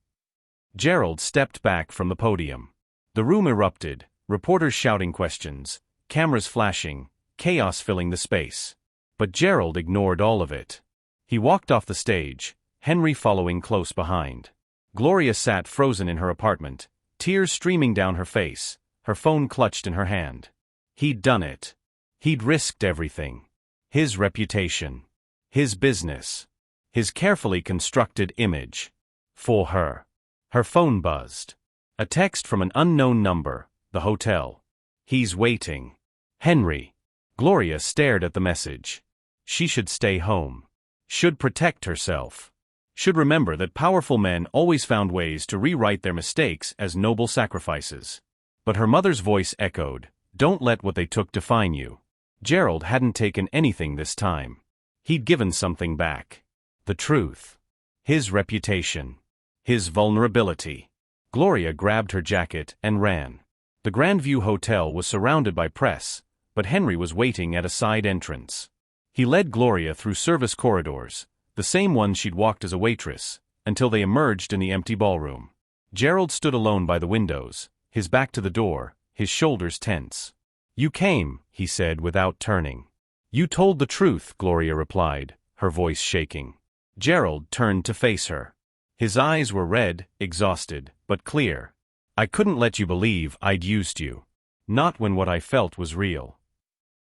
Gerald stepped back from the podium. The room erupted, reporters shouting questions, cameras flashing, chaos filling the space. But Gerald ignored all of it. He walked off the stage, Henry following close behind. Gloria sat frozen in her apartment, tears streaming down her face, her phone clutched in her hand. He'd done it. He'd risked everything. His reputation. His business. His carefully constructed image. For her. Her phone buzzed. A text from an unknown number, the hotel. He's waiting. Henry. Gloria stared at the message. She should stay home. Should protect herself. Should remember that powerful men always found ways to rewrite their mistakes as noble sacrifices. But her mother's voice echoed, don't let what they took define you. Gerald hadn't taken anything this time. He'd given something back. The truth. His reputation. His vulnerability. Gloria grabbed her jacket and ran. The Grandview Hotel was surrounded by press, but Henry was waiting at a side entrance. He led Gloria through service corridors, the same ones she'd walked as a waitress, until they emerged in the empty ballroom. Gerald stood alone by the windows, his back to the door, his shoulders tense. You came, he said without turning. You told the truth, Gloria replied, her voice shaking. Gerald turned to face her. His eyes were red, exhausted, but clear. I couldn't let you believe I'd used you. Not when what I felt was real.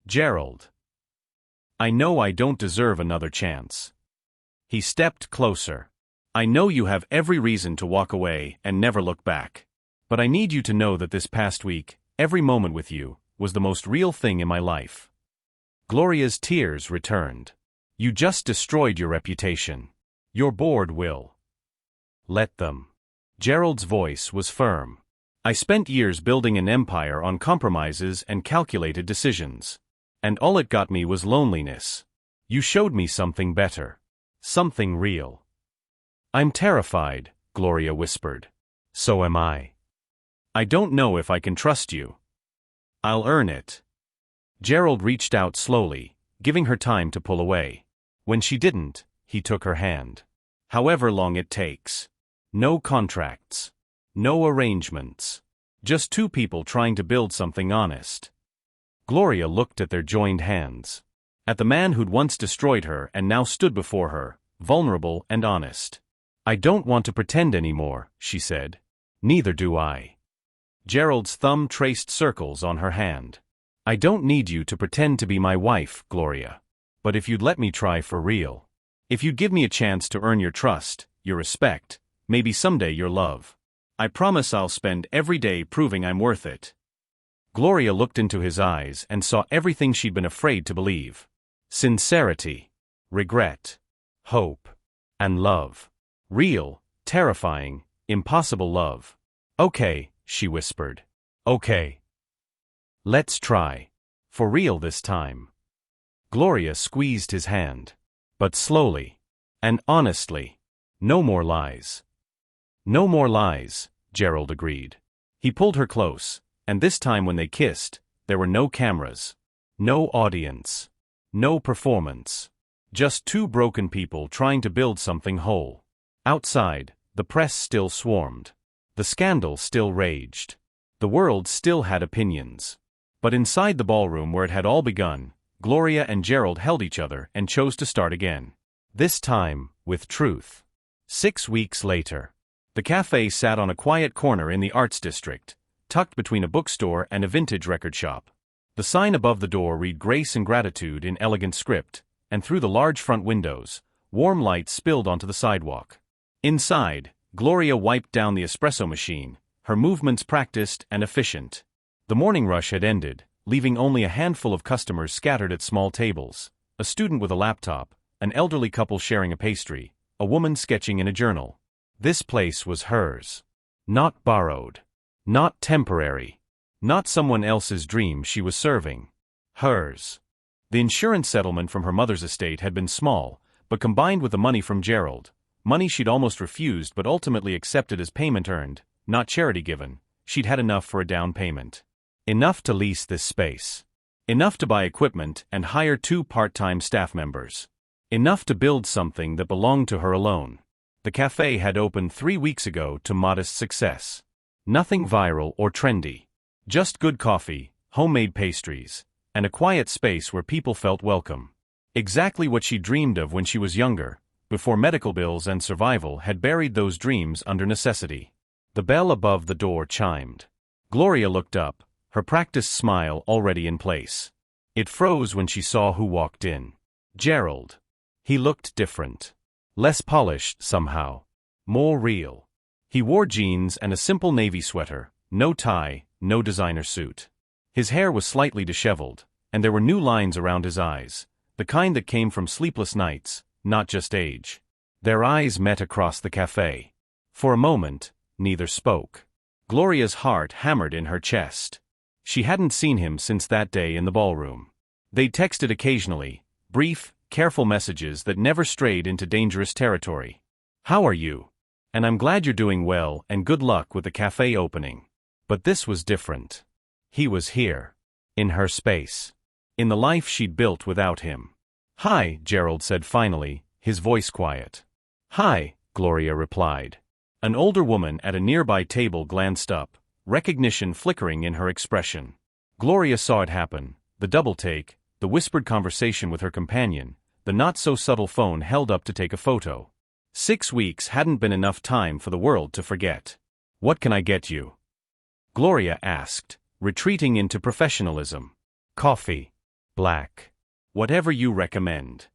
Gerald. I know I don't deserve another chance. He stepped closer. I know you have every reason to walk away and never look back. But I need you to know that this past week, every moment with you, was the most real thing in my life. Gloria's tears returned. You just destroyed your reputation. Your board will. Let them. Gerald's voice was firm. I spent years building an empire on compromises and calculated decisions. And all it got me was loneliness. You showed me something better. Something real. I'm terrified, Gloria whispered. So am I. I don't know if I can trust you. I'll earn it. Gerald reached out slowly, giving her time to pull away. When she didn't, he took her hand. However long it takes. No contracts. No arrangements. Just two people trying to build something honest. Gloria looked at their joined hands. At the man who'd once destroyed her and now stood before her, vulnerable and honest. "I don't want to pretend anymore," she said. "Neither do I." Gerald's thumb traced circles on her hand. "I don't need you to pretend to be my wife, Gloria. But if you'd let me try for real. If you'd give me a chance to earn your trust, your respect, maybe someday your love. I promise I'll spend every day proving I'm worth it." Gloria looked into his eyes and saw everything she'd been afraid to believe. Sincerity, regret, hope, and love. Real, terrifying, impossible love. "Okay," she whispered. "Okay. Let's try. For real this time." Gloria squeezed his hand. But slowly. And honestly. "No more lies." "No more lies," Gerald agreed. He pulled her close, and this time when they kissed, there were no cameras. No audience. No performance. Just two broken people trying to build something whole. Outside, the press still swarmed. The scandal still raged. The world still had opinions. But inside the ballroom where it had all begun, Gloria and Gerald held each other and chose to start again. This time, with truth. 6 weeks later. The cafe sat on a quiet corner in the arts district, tucked between a bookstore and a vintage record shop. The sign above the door read "Grace and Gratitude" in elegant script, and through the large front windows, warm light spilled onto the sidewalk. Inside, Gloria wiped down the espresso machine, her movements practiced and efficient. The morning rush had ended, leaving only a handful of customers scattered at small tables, a student with a laptop, an elderly couple sharing a pastry, a woman sketching in a journal. This place was hers. Not borrowed. Not temporary. Not someone else's dream she was serving. Hers. The insurance settlement from her mother's estate had been small, but combined with the money from Gerald, money she'd almost refused but ultimately accepted as payment earned, not charity given, she'd had enough for a down payment. Enough to lease this space. Enough to buy equipment and hire 2 part-time staff members. Enough to build something that belonged to her alone. The cafe had opened 3 weeks ago to modest success. Nothing viral or trendy. Just good coffee, homemade pastries, and a quiet space where people felt welcome. Exactly what she dreamed of when she was younger, before medical bills and survival had buried those dreams under necessity. The bell above the door chimed. Gloria looked up, her practiced smile already in place. It froze when she saw who walked in. Gerald. He looked different. Less polished, somehow. More real. He wore jeans and a simple navy sweater, no tie, no designer suit. His hair was slightly disheveled, and there were new lines around his eyes, the kind that came from sleepless nights, not just age. Their eyes met across the cafe. For a moment, neither spoke. Gloria's heart hammered in her chest. She hadn't seen him since that day in the ballroom. They'd texted occasionally, brief, careful messages that never strayed into dangerous territory. "How are you? And I'm glad you're doing well and good luck with the cafe opening." But this was different. He was here. In her space. In the life she'd built without him. "Hi," Gerald said finally, his voice quiet. "Hi," Gloria replied. An older woman at a nearby table glanced up, recognition flickering in her expression. Gloria saw it happen, the double take, the whispered conversation with her companion, the not-so-subtle phone held up to take a photo. 6 weeks hadn't been enough time for the world to forget. "What can I get you?" Gloria asked, retreating into professionalism. "Coffee. Black. Whatever you recommend."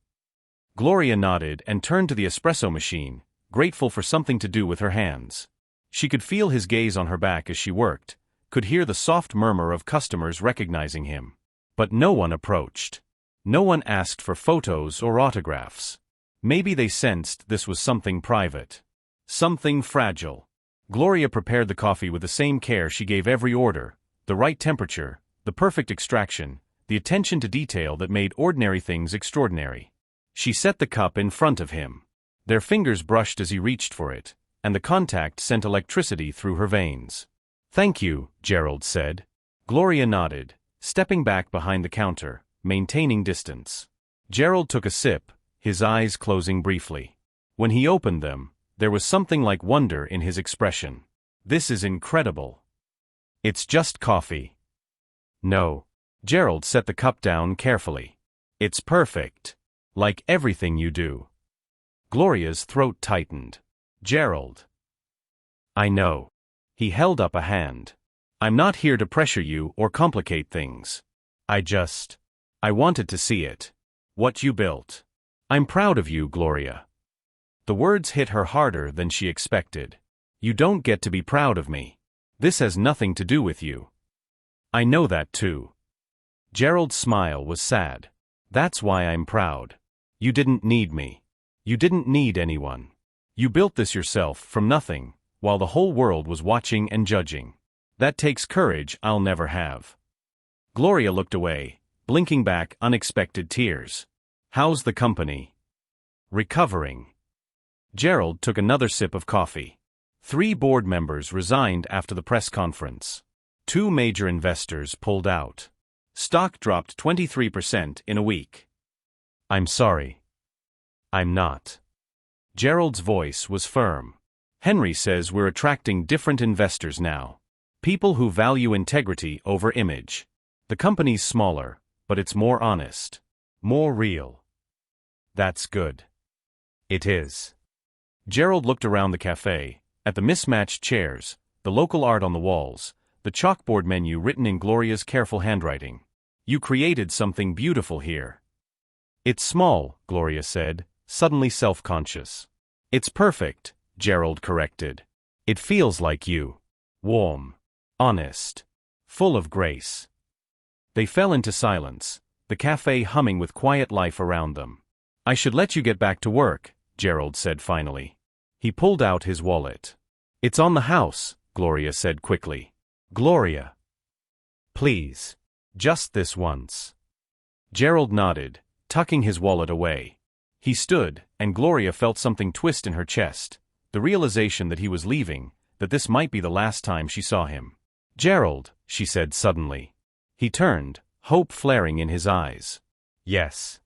Gloria nodded and turned to the espresso machine, grateful for something to do with her hands. She could feel his gaze on her back as she worked, could hear the soft murmur of customers recognizing him. But no one approached. No one asked for photos or autographs. Maybe they sensed this was something private. Something fragile. Gloria prepared the coffee with the same care she gave every order, the right temperature, the perfect extraction, the attention to detail that made ordinary things extraordinary. She set the cup in front of him. Their fingers brushed as he reached for it, and the contact sent electricity through her veins. "Thank you," Gerald said. Gloria nodded, stepping back behind the counter, maintaining distance. Gerald took a sip, his eyes closing briefly. When he opened them, there was something like wonder in his expression. "This is incredible." "It's just coffee." "No." Gerald set the cup down carefully. It's perfect. Like everything you do. Gloria's throat tightened. Gerald. I know. He held up a hand. I'm not here to pressure you or complicate things. I wanted to see it. What you built. I'm proud of you, Gloria. The words hit her harder than she expected. You don't get to be proud of me. This has nothing to do with you. I know that too. Gerald's smile was sad. That's why I'm proud. You didn't need me. You didn't need anyone. You built this yourself from nothing, while the whole world was watching and judging. That takes courage I'll never have. Gloria looked away, blinking back unexpected tears. How's the company? Recovering. Gerald took another sip of coffee. 3 board members resigned after the press conference. 2 major investors pulled out. Stock dropped 23% in a week. I'm sorry. I'm not. Gerald's voice was firm. Henry says we're attracting different investors now. People who value integrity over image. The company's smaller, but it's more honest. More real. That's good. It is. Gerald looked around the cafe, at the mismatched chairs, the local art on the walls, the chalkboard menu written in Gloria's careful handwriting. You created something beautiful here. It's small, Gloria said, suddenly self-conscious. It's perfect, Gerald corrected. It feels like you. Warm. Honest. Full of grace. They fell into silence, the cafe humming with quiet life around them. I should let you get back to work, Gerald said finally. He pulled out his wallet. It's on the house, Gloria said quickly. Gloria. Please. Just this once. Gerald nodded, tucking his wallet away. He stood, and Gloria felt something twist in her chest, the realization that he was leaving, that this might be the last time she saw him. Gerald, she said suddenly. He turned, hope flaring in his eyes. Yes.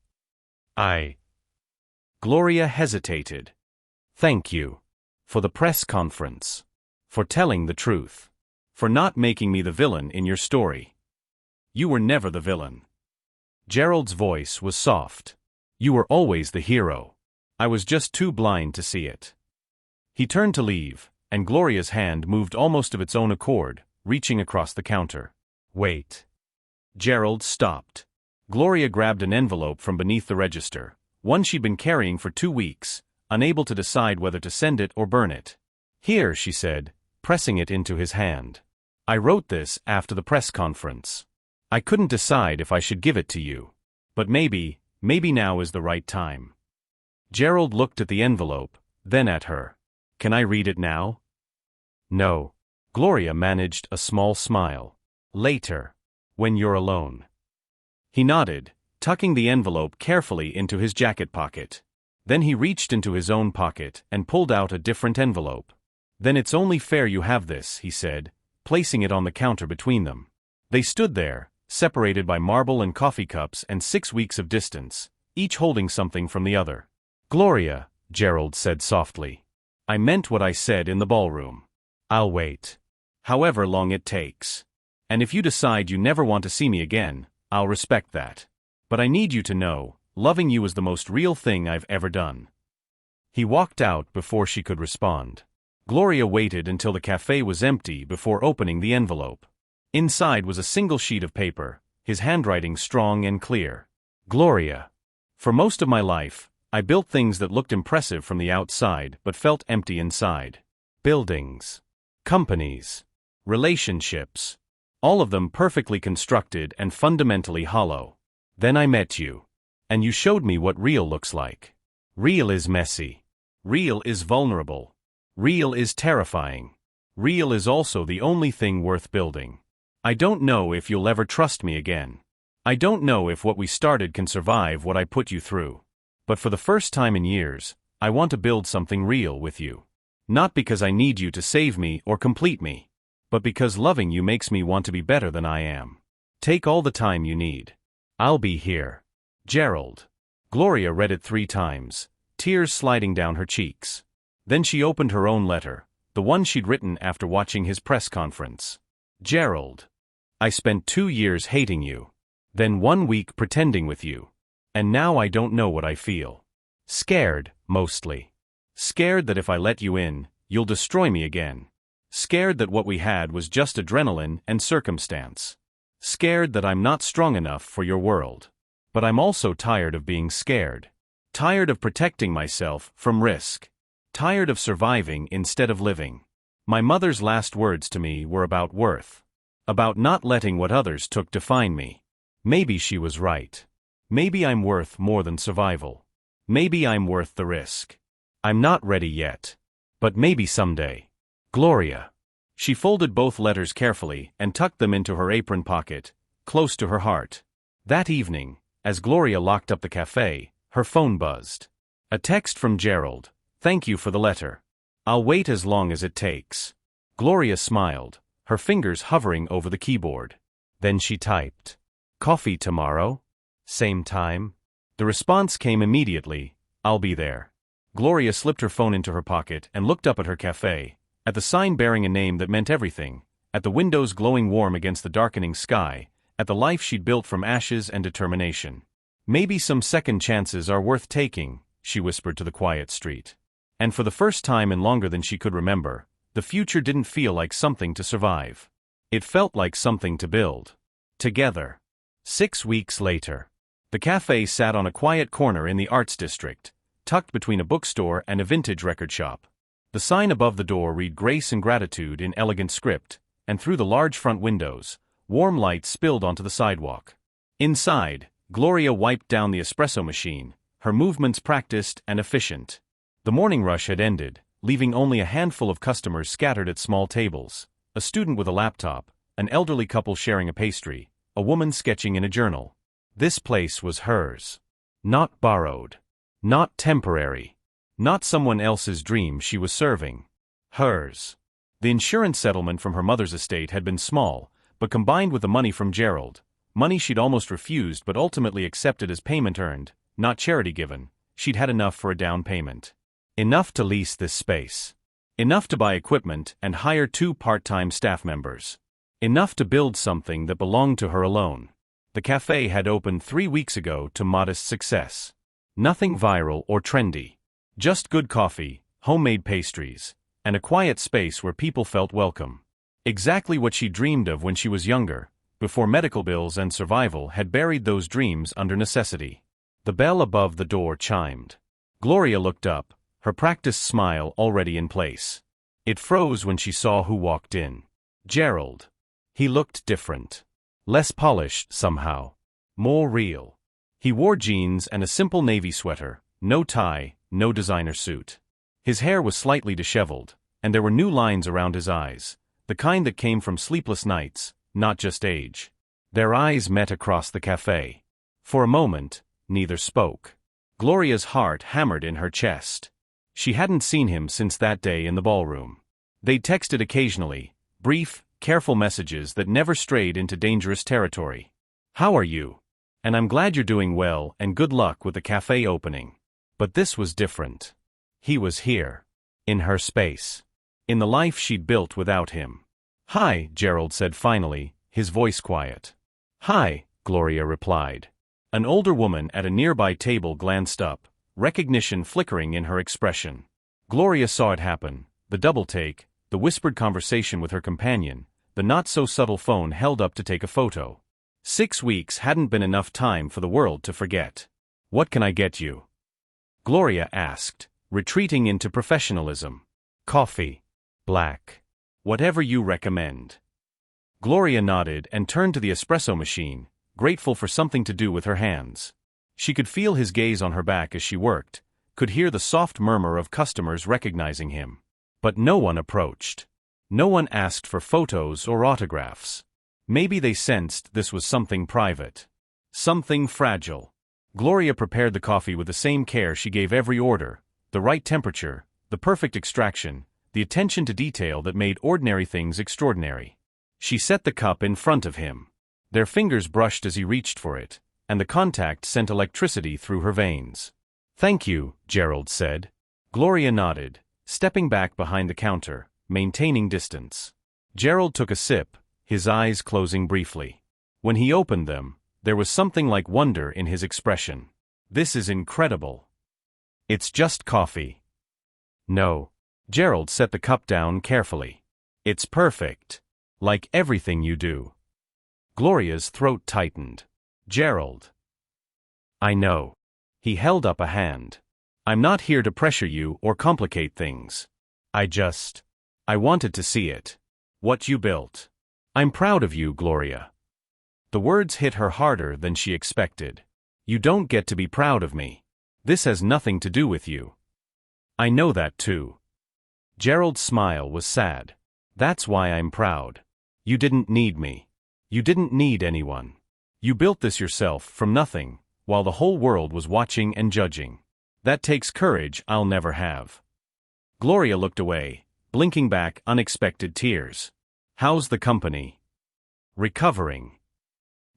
Gloria hesitated. Thank you. For the press conference. For telling the truth. For not making me the villain in your story. You were never the villain. Gerald's voice was soft. You were always the hero. I was just too blind to see it. He turned to leave, and Gloria's hand moved almost of its own accord, reaching across the counter. Wait. Gerald stopped. Gloria grabbed an envelope from beneath the register, one she'd been carrying for 2 weeks, unable to decide whether to send it or burn it. Here, she said, pressing it into his hand. I wrote this after the press conference. I couldn't decide if I should give it to you. But maybe now is the right time. Gerald looked at the envelope, then at her. Can I read it now? No. Gloria managed a small smile. Later. When you're alone. He nodded, tucking the envelope carefully into his jacket pocket. Then he reached into his own pocket and pulled out a different envelope. Then it's only fair you have this, he said, placing it on the counter between them. They stood there, separated by marble and coffee cups and 6 weeks of distance, each holding something from the other. Gloria, Gerald said softly. I meant what I said in the ballroom. I'll wait. However long it takes. And if you decide you never want to see me again, I'll respect that. But I need you to know, loving you is the most real thing I've ever done. He walked out before she could respond. Gloria waited until the cafe was empty before opening the envelope. Inside was a single sheet of paper, his handwriting strong and clear. Gloria. For most of my life, I built things that looked impressive from the outside but felt empty inside. Buildings. Companies. Relationships. All of them perfectly constructed and fundamentally hollow. Then I met you. And you showed me what real looks like. Real is messy. Real is vulnerable. Real is terrifying. Real is also the only thing worth building. I don't know if you'll ever trust me again. I don't know if what we started can survive what I put you through. But for the first time in years, I want to build something real with you. Not because I need you to save me or complete me. But because loving you makes me want to be better than I am. Take all the time you need. I'll be here. Gerald. Gloria read it 3 times, tears sliding down her cheeks. Then she opened her own letter, the one she'd written after watching his press conference. Gerald. I spent 2 years hating you. Then 1 week pretending with you. And now I don't know what I feel. Scared, mostly. Scared that if I let you in, you'll destroy me again. Scared that what we had was just adrenaline and circumstance. Scared that I'm not strong enough for your world. But I'm also tired of being scared. Tired of protecting myself from risk. Tired of surviving instead of living. My mother's last words to me were about worth. About not letting what others took define me. Maybe she was right. Maybe I'm worth more than survival. Maybe I'm worth the risk. I'm not ready yet. But maybe someday. Gloria. She folded both letters carefully and tucked them into her apron pocket, close to her heart. That evening, as Gloria locked up the cafe, her phone buzzed. A text from Gerald. Thank you for the letter. I'll wait as long as it takes. Gloria smiled, her fingers hovering over the keyboard. Then she typed. Coffee tomorrow? Same time? The response came immediately. I'll be there. Gloria slipped her phone into her pocket and looked up at her cafe, at the sign bearing a name that meant everything, at the windows glowing warm against the darkening sky, at the life she'd built from ashes and determination. Maybe some second chances are worth taking, she whispered to the quiet street. And for the first time in longer than she could remember, the future didn't feel like something to survive. It felt like something to build. Together. 6 weeks later. The cafe sat on a quiet corner in the arts district, tucked between a bookstore and a vintage record shop. The sign above the door read Grace and Gratitude in elegant script, and through the large front windows, warm light spilled onto the sidewalk. Inside, Gloria wiped down the espresso machine, her movements practiced and efficient. The morning rush had ended, leaving only a handful of customers scattered at small tables, a student with a laptop, an elderly couple sharing a pastry, a woman sketching in a journal. This place was hers. Not borrowed. Not temporary. Not someone else's dream she was serving. Hers. The insurance settlement from her mother's estate had been small, but combined with the money from Gerald, money she'd almost refused but ultimately accepted as payment earned, not charity given, she'd had enough for a down payment. Enough to lease this space. Enough to buy equipment and hire 2 part-time staff members. Enough to build something that belonged to her alone. The cafe had opened 3 weeks ago to modest success. Nothing viral or trendy. Just good coffee, homemade pastries, and a quiet space where people felt welcome. Exactly what she dreamed of when she was younger, before medical bills and survival had buried those dreams under necessity. The bell above the door chimed. Gloria looked up, her practiced smile already in place. It froze when she saw who walked in. Gerald. He looked different. Less polished, somehow. More real. He wore jeans and a simple navy sweater, no tie, no designer suit. His hair was slightly disheveled, and there were new lines around his eyes, the kind that came from sleepless nights, not just age. Their eyes met across the cafe. For a moment, neither spoke. Gloria's heart hammered in her chest. She hadn't seen him since that day in the ballroom. They'd texted occasionally, brief, careful messages that never strayed into dangerous territory. How are you? And I'm glad you're doing well and good luck with the cafe opening. But this was different. He was here. In her space. In the life she'd built without him. Hi, Gerald said finally, his voice quiet. Hi, Gloria replied. An older woman at a nearby table glanced up, recognition flickering in her expression. Gloria saw it happen, the double take, the whispered conversation with her companion, the not-so-subtle phone held up to take a photo. 6 weeks hadn't been enough time for the world to forget. What can I get you? Gloria asked, retreating into professionalism. Coffee. Black. Whatever you recommend. Gloria nodded and turned to the espresso machine, grateful for something to do with her hands. She could feel his gaze on her back as she worked, could hear the soft murmur of customers recognizing him. But no one approached. No one asked for photos or autographs. Maybe they sensed this was something private. Something fragile. Gloria prepared the coffee with the same care she gave every order, the right temperature, the perfect extraction, the attention to detail that made ordinary things extraordinary. She set the cup in front of him. Their fingers brushed as he reached for it, and the contact sent electricity through her veins. Thank you, Gerald said. Gloria nodded, stepping back behind the counter, maintaining distance. Gerald took a sip, his eyes closing briefly. When he opened them, there was something like wonder in his expression. This is incredible. It's just coffee. No. Gerald set the cup down carefully. It's perfect. Like everything you do. Gloria's throat tightened. Gerald. I know. He held up a hand. I'm not here to pressure you or complicate things. I wanted to see it. What you built. I'm proud of you, Gloria. The words hit her harder than she expected. You don't get to be proud of me. This has nothing to do with you. I know that too. Gerald's smile was sad. That's why I'm proud. You didn't need me. You didn't need anyone. You built this yourself from nothing, while the whole world was watching and judging. That takes courage I'll never have. Gloria looked away, blinking back unexpected tears. How's the company? Recovering.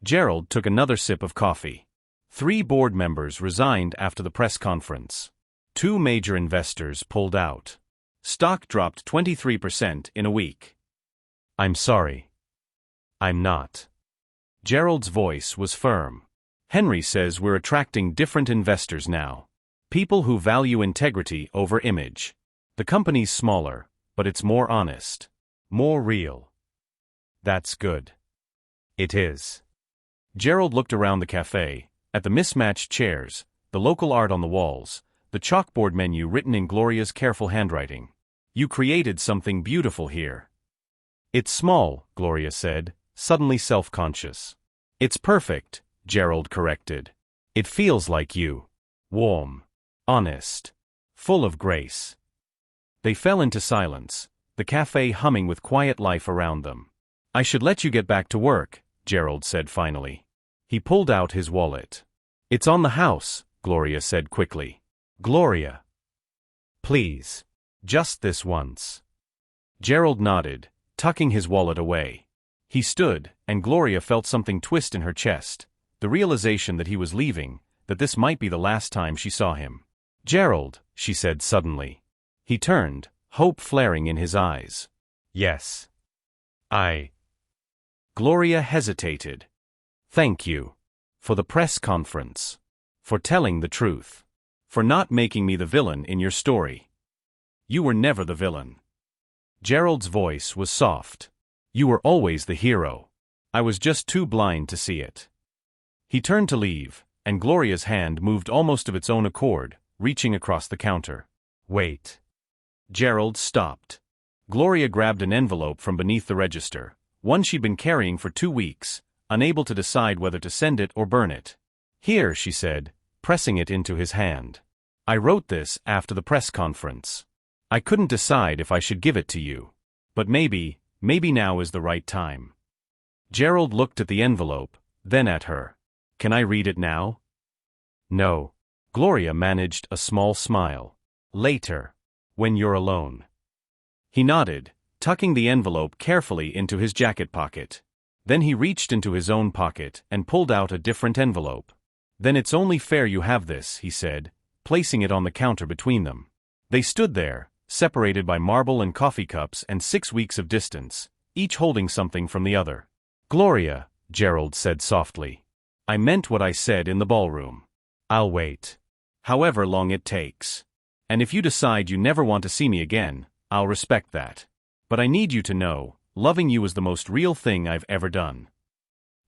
Gerald took another sip of coffee. 3 board members resigned after the press conference. 2 major investors pulled out. Stock dropped 23% in a week. I'm sorry. I'm not. Gerald's voice was firm. Henry says we're attracting different investors now. People who value integrity over image. The company's smaller, but it's more honest. More real. That's good. It is. Gerald looked around the cafe, at the mismatched chairs, the local art on the walls, the chalkboard menu written in Gloria's careful handwriting. You created something beautiful here. It's small, Gloria said, suddenly self-conscious. It's perfect, Gerald corrected. It feels like you. Warm. Honest. Full of grace. They fell into silence, the cafe humming with quiet life around them. I should let you get back to work, Gerald said finally. He pulled out his wallet. It's on the house, Gloria said quickly. Gloria. Please. Just this once. Gerald nodded, tucking his wallet away. He stood, and Gloria felt something twist in her chest, the realization that he was leaving, that this might be the last time she saw him. Gerald, she said suddenly. He turned, hope flaring in his eyes. Yes. Gloria hesitated. Thank you. For the press conference. For telling the truth. For not making me the villain in your story. You were never the villain. Gerald's voice was soft. You were always the hero. I was just too blind to see it. He turned to leave, and Gloria's hand moved almost of its own accord, reaching across the counter. Wait. Gerald stopped. Gloria grabbed an envelope from beneath the register, one she'd been carrying for 2 weeks, unable to decide whether to send it or burn it. Here, she said, pressing it into his hand. I wrote this after the press conference. I couldn't decide if I should give it to you. But maybe now is the right time. Gerald looked at the envelope, then at her. Can I read it now? No. Gloria managed a small smile. Later. When you're alone. He nodded, tucking the envelope carefully into his jacket pocket. Then he reached into his own pocket and pulled out a different envelope. Then it's only fair you have this, he said, placing it on the counter between them. They stood there, separated by marble and coffee cups and 6 weeks of distance, each holding something from the other. Gloria, Gerald said softly. I meant what I said in the ballroom. I'll wait. However long it takes. And if you decide you never want to see me again, I'll respect that. But I need you to know, loving you is the most real thing I've ever done.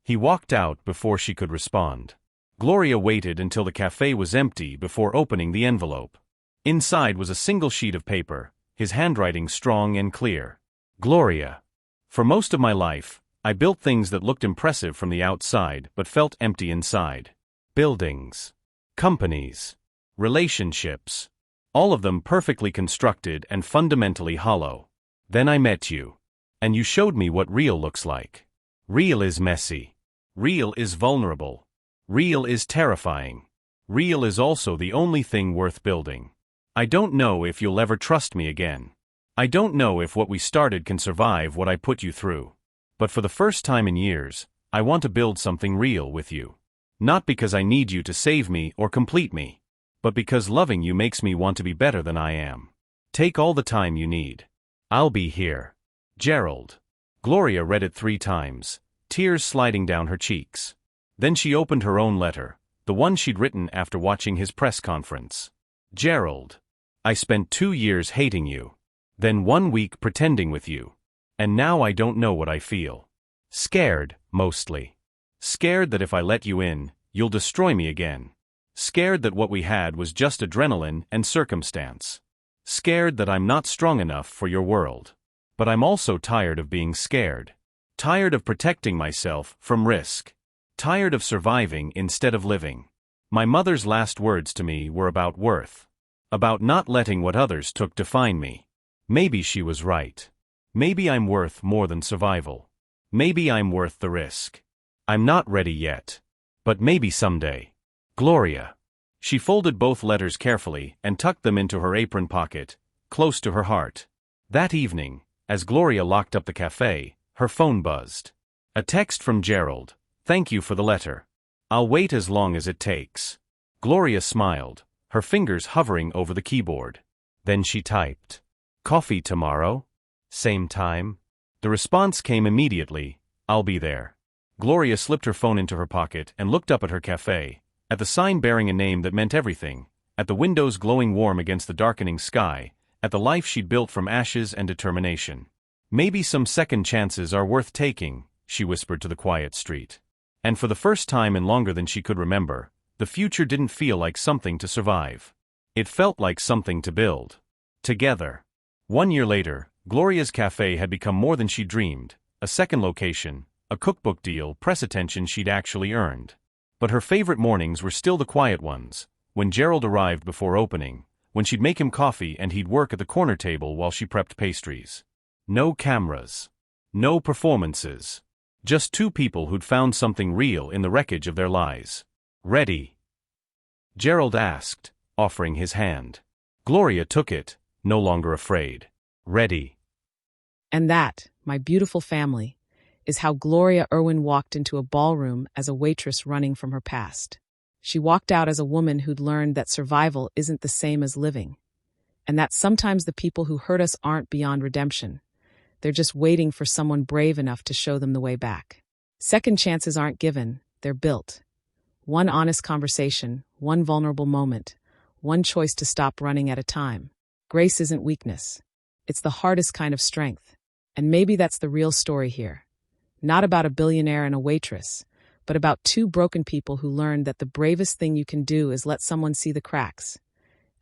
He walked out before she could respond. Gloria waited until the cafe was empty before opening the envelope. Inside was a single sheet of paper, his handwriting strong and clear. Gloria. For most of my life, I built things that looked impressive from the outside but felt empty inside. Buildings. Companies. Relationships. All of them perfectly constructed and fundamentally hollow. Then I met you. And you showed me what real looks like. Real is messy. Real is vulnerable. Real is terrifying. Real is also the only thing worth building. I don't know if you'll ever trust me again. I don't know if what we started can survive what I put you through. But for the first time in years, I want to build something real with you. Not because I need you to save me or complete me, but because loving you makes me want to be better than I am. Take all the time you need. I'll be here. Gerald. Gloria read it 3 times, tears sliding down her cheeks. Then she opened her own letter, the one she'd written after watching his press conference. Gerald. I spent 2 years hating you. Then 1 week pretending with you. And now I don't know what I feel. Scared, mostly. Scared that if I let you in, you'll destroy me again. Scared that what we had was just adrenaline and circumstance. Scared that I'm not strong enough for your world. But I'm also tired of being scared. Tired of protecting myself from risk. Tired of surviving instead of living. My mother's last words to me were about worth. About not letting what others took define me. Maybe she was right. Maybe I'm worth more than survival. Maybe I'm worth the risk. I'm not ready yet. But maybe someday. Gloria. She folded both letters carefully and tucked them into her apron pocket, close to her heart. That evening, as Gloria locked up the cafe, her phone buzzed. A text from Gerald. Thank you for the letter. I'll wait as long as it takes. Gloria smiled, her fingers hovering over the keyboard. Then she typed. Coffee tomorrow? Same time? The response came immediately. I'll be there. Gloria slipped her phone into her pocket and looked up at her cafe, at the sign bearing a name that meant everything, at the windows glowing warm against the darkening sky, at the life she'd built from ashes and determination. Maybe some second chances are worth taking, she whispered to the quiet street. And for the first time in longer than she could remember, the future didn't feel like something to survive. It felt like something to build. Together. 1 year later, Gloria's cafe had become more than she dreamed, a second location, a cookbook deal, press attention she'd actually earned. But her favorite mornings were still the quiet ones, when Gerald arrived before opening, when she'd make him coffee and he'd work at the corner table while she prepped pastries. No cameras. No performances. Just two people who'd found something real in the wreckage of their lies. Ready? Gerald asked, offering his hand. Gloria took it, no longer afraid. Ready. And that, my beautiful family, is how Gloria Irwin walked into a ballroom as a waitress running from her past. She walked out as a woman who'd learned that survival isn't the same as living, and that sometimes the people who hurt us aren't beyond redemption. They're just waiting for someone brave enough to show them the way back. Second chances aren't given, they're built. One honest conversation, one vulnerable moment, one choice to stop running at a time. Grace isn't weakness. It's the hardest kind of strength. And maybe that's the real story here. Not about a billionaire and a waitress, but about two broken people who learned that the bravest thing you can do is let someone see the cracks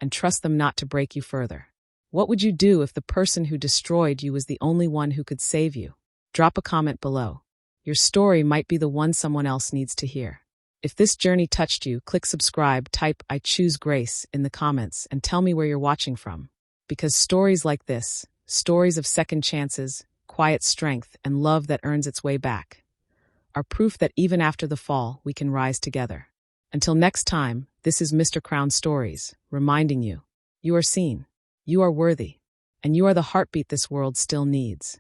and trust them not to break you further. What would you do if the person who destroyed you was the only one who could save you? Drop a comment below. Your story might be the one someone else needs to hear. If this journey touched you, click subscribe, type "I choose Grace" in the comments, and tell me where you're watching from. Because stories like this, stories of second chances, quiet strength, and love that earns its way back, are proof that even after the fall, we can rise together. Until next time, this is Mr. Crown Stories, reminding you, you are seen, you are worthy, and you are the heartbeat this world still needs.